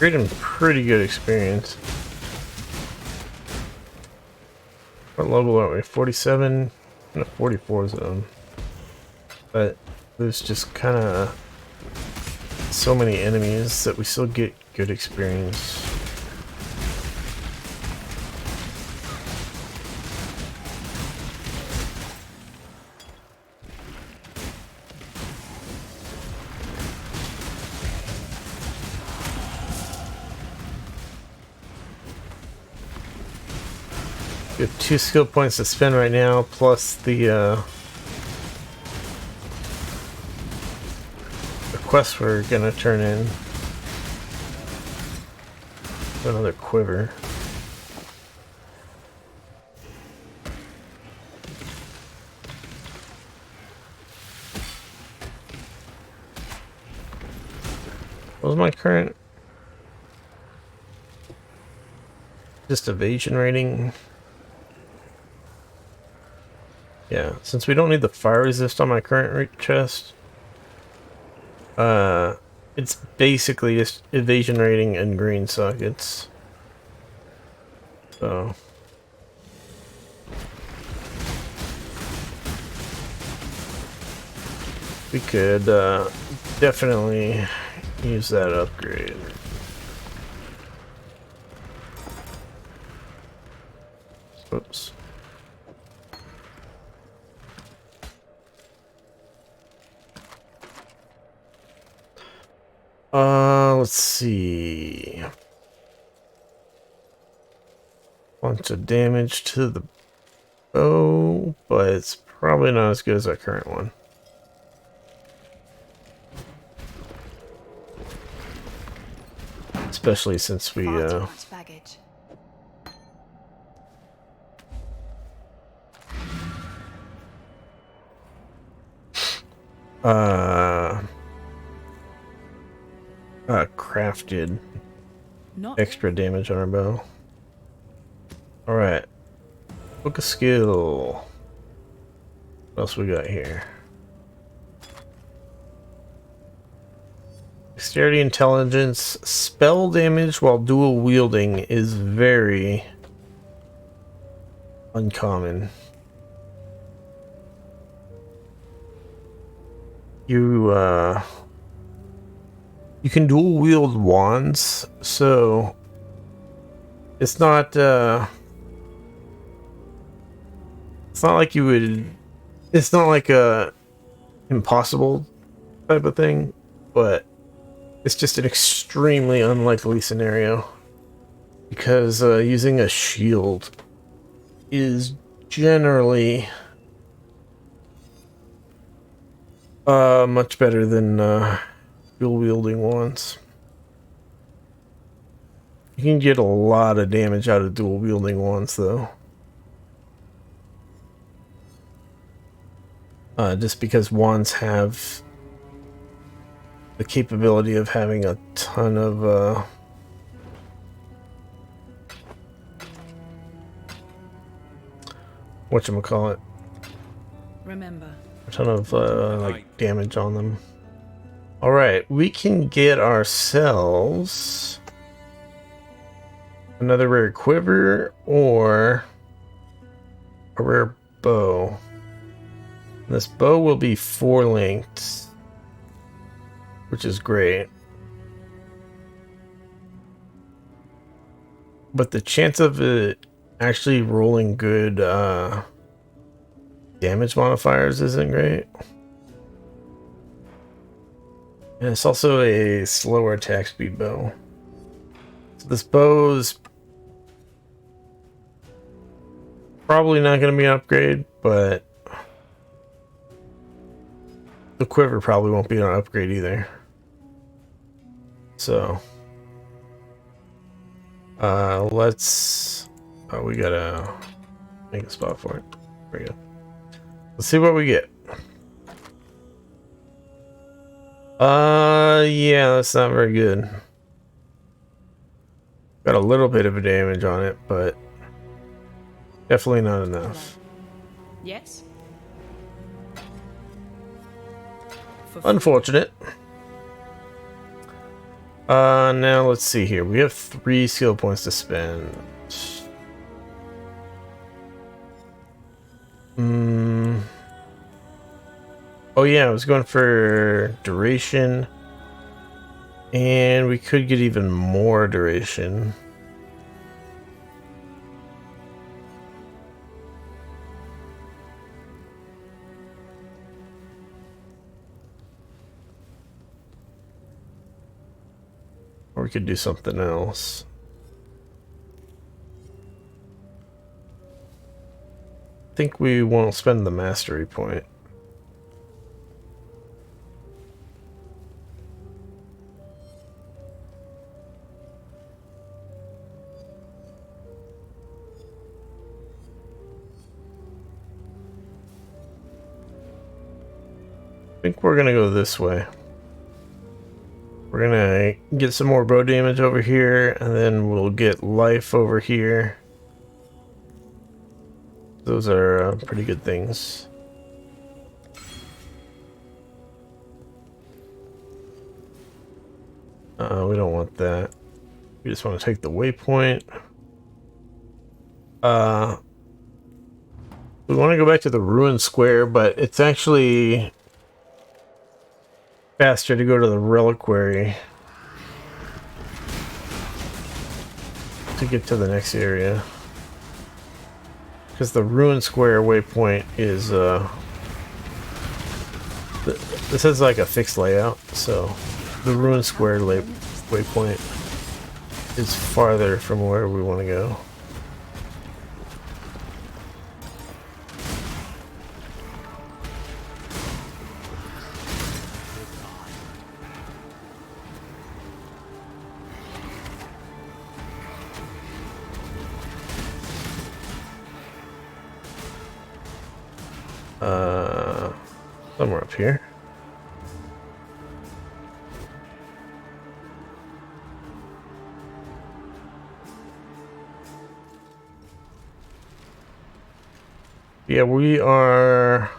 Getting pretty good experience. What level are we? 47 in a 44 zone. But there's just kind of so many enemies that we still get good experience. We have 2 skill points to spend right now, plus the quest we're gonna turn in. Another quiver. What was my current? Just evasion rating. Yeah, since we don't need the fire resist on my current chest, it's basically just evasion rating and green sockets. So we could definitely use that upgrade. Oops. Let's see. Bunch of damage to the bow, but it's probably not as good as our current one. Especially since we Far too much baggage. Crafted Not extra damage on our bow. Alright. Book of skill. What else we got here? Dexterity, intelligence, spell damage while dual wielding is very uncommon. You can dual wield wands, so it's not like you would, it's not like a impossible type of thing, but it's just an extremely unlikely scenario because using a shield is generally Much better than dual wielding ones. You can get a lot of damage out of dual wielding ones, though. Just because wands have the capability of having a ton of whatchamacallit, Remember, a ton of like damage on them. All right, we can get ourselves another rare quiver or a rare bow. This bow will be 4-linked, which is great. But the chance of it actually rolling good damage modifiers isn't great. And it's also a slower attack speed bow. So this bow's probably not going to be an upgrade, but the quiver probably won't be an upgrade either. So let's we gotta make a spot for it. There we go. Let's see what we get. Yeah, that's not very good. Got a little bit of a damage on it, but definitely not enough. yes? Unfortunate. Now let's see here. We have 3 skill points to spend. Oh yeah, I was going for duration. And we could get even more duration. Or we could do something else. I think we won't spend the mastery point. I think we're gonna go this way. We're gonna get some more bow damage over here, and then we'll get life over here. Those are pretty good things. We don't want that. We just want to take the waypoint. We want to go back to the ruined square, but it's actually faster to go to the reliquary to get to the next area, because the ruined square waypoint is this is like a fixed layout, so the ruined square waypoint is farther from where we want to go. Somewhere up here. Yeah, we are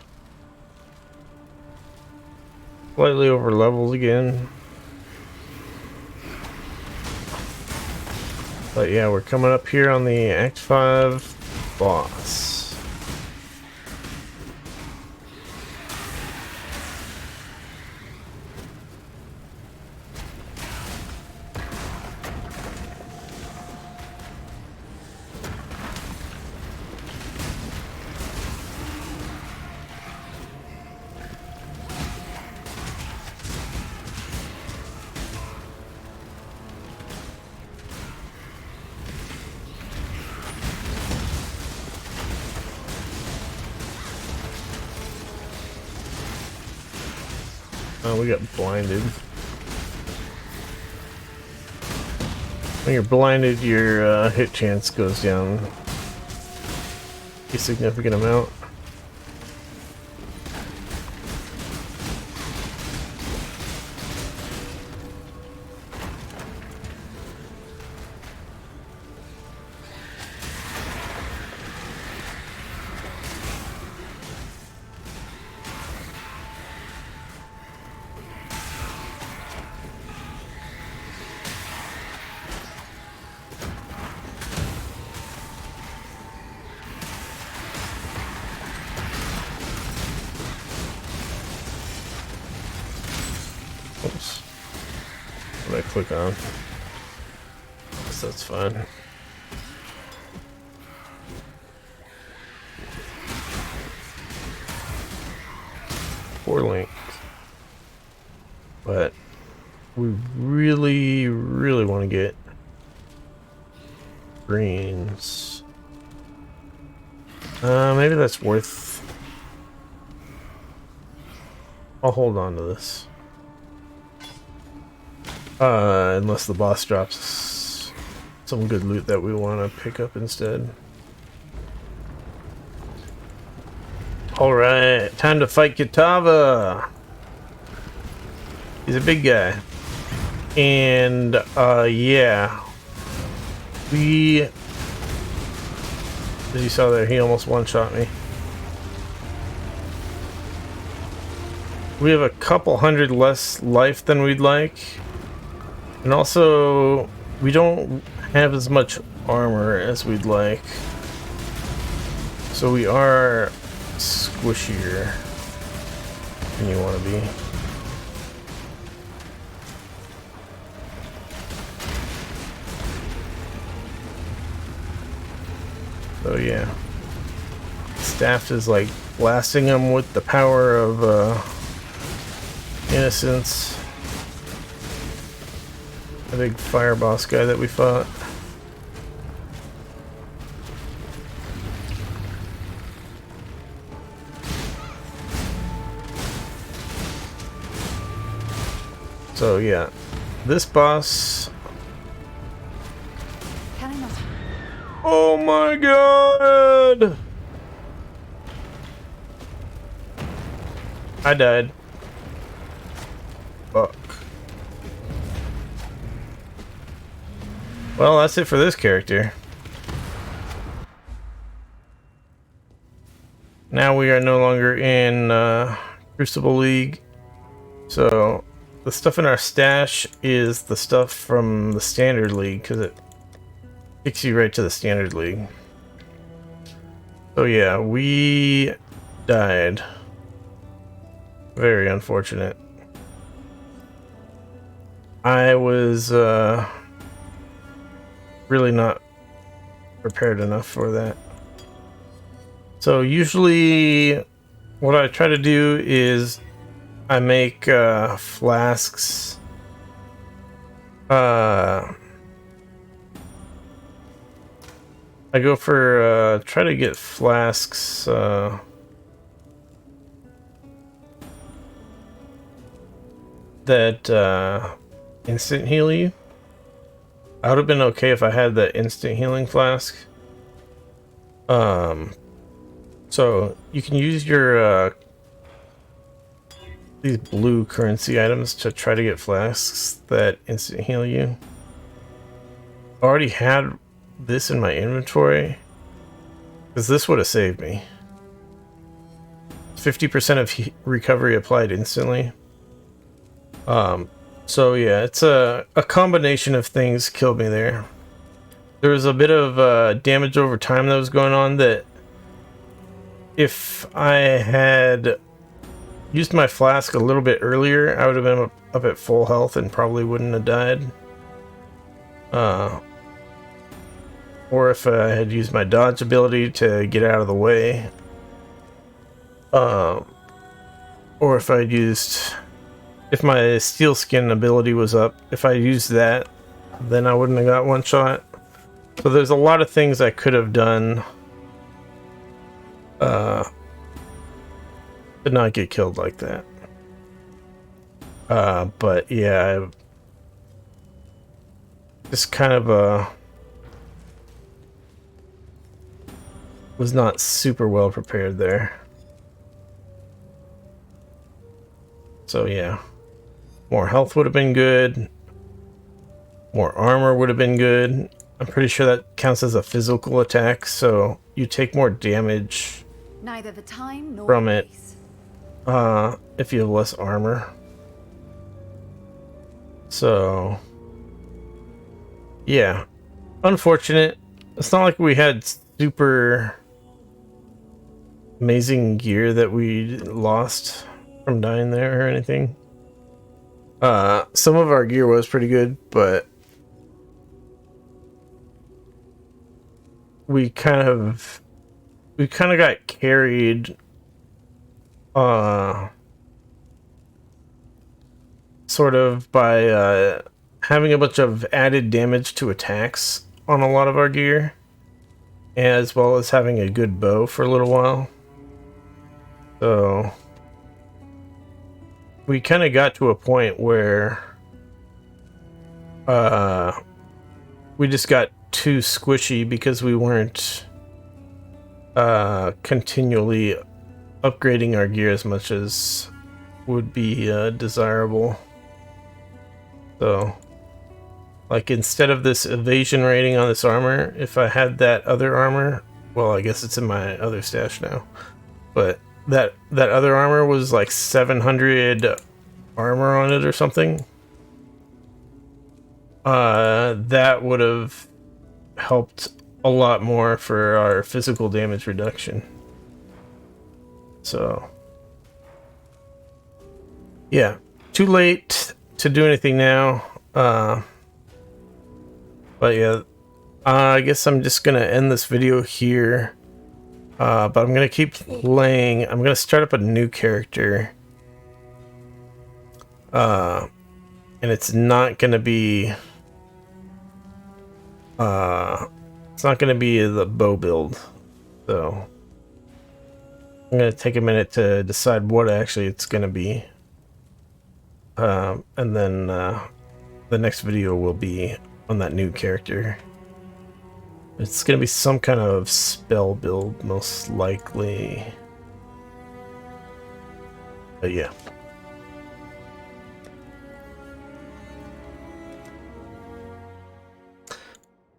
slightly over levels again. But yeah, we're coming up here on the Act 5 boss. Oh, we got blinded. When you're blinded, your hit chance goes down a significant amount. Oops. What did I click on? Guess that's fine. Poor Link. But we really, really want to get greens. Maybe that's worth... I'll hold on to this. Unless the boss drops some good loot that we want to pick up instead. Alright, time to fight Kitava! He's a big guy. And, yeah. As you saw there, he almost one-shot me. We have a couple hundred less life than we'd like. And also, we don't have as much armor as we'd like. So we are squishier than you want to be. So yeah. Staff is like blasting them with the power of innocence. The big fire boss guy that we fought. So yeah, this boss. Can I not? Oh my god! I died. Fuck. Well, that's it for this character. Now we are no longer in Crucible League. So the stuff in our stash is the stuff from the Standard League, because it takes you right to the Standard League. So yeah, we died. Very unfortunate. I was really not prepared enough for that. So usually what I try to do is I make flasks. I go for try to get flasks that instant heal you. I would have been okay if I had the instant healing flask. So you can use your these blue currency items to try to get flasks that instant heal you. I already had this in my inventory because this would have saved me. 50% of recovery applied instantly. So yeah, it's a combination of things killed me there. There was a bit of damage over time that was going on that if I had used my flask a little bit earlier, I would have been up at full health and probably wouldn't have died. Or if I had used my dodge ability to get out of the way. Or if I'd used... If my steel skin ability was up, if I used that, then I wouldn't have got one shot. So there's a lot of things I could have done to not get killed like that. But yeah, just kind of was not super well prepared there. So yeah, more health would have been good. More armor would have been good. I'm pretty sure that counts as a physical attack, so you take more damage Neither the time nor from the it place. if you have less armor. So yeah, unfortunate. It's not like we had super amazing gear that we lost from dying there or anything. Some of our gear was pretty good, but we kind of got carried sort of by having a bunch of added damage to attacks on a lot of our gear, as well as having a good bow for a little while. So we kind of got to a point where we just got too squishy because we weren't continually upgrading our gear as much as would be desirable. So like instead of this evasion rating on this armor, if I had that other armor, well, I guess it's in my other stash now, but that other armor was like 700 armor on it or something. That would have helped a lot more for our physical damage reduction. So yeah, too late to do anything now. But yeah, I guess I'm just gonna end this video here. But I'm gonna keep playing. I'm gonna start up a new character. And it's not gonna be the bow build. So I'm gonna take a minute to decide what actually it's gonna be. And then the next video will be on that new character. It's gonna be some kind of spell build, most likely. But yeah.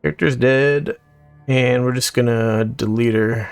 Character's dead, and we're just gonna delete her.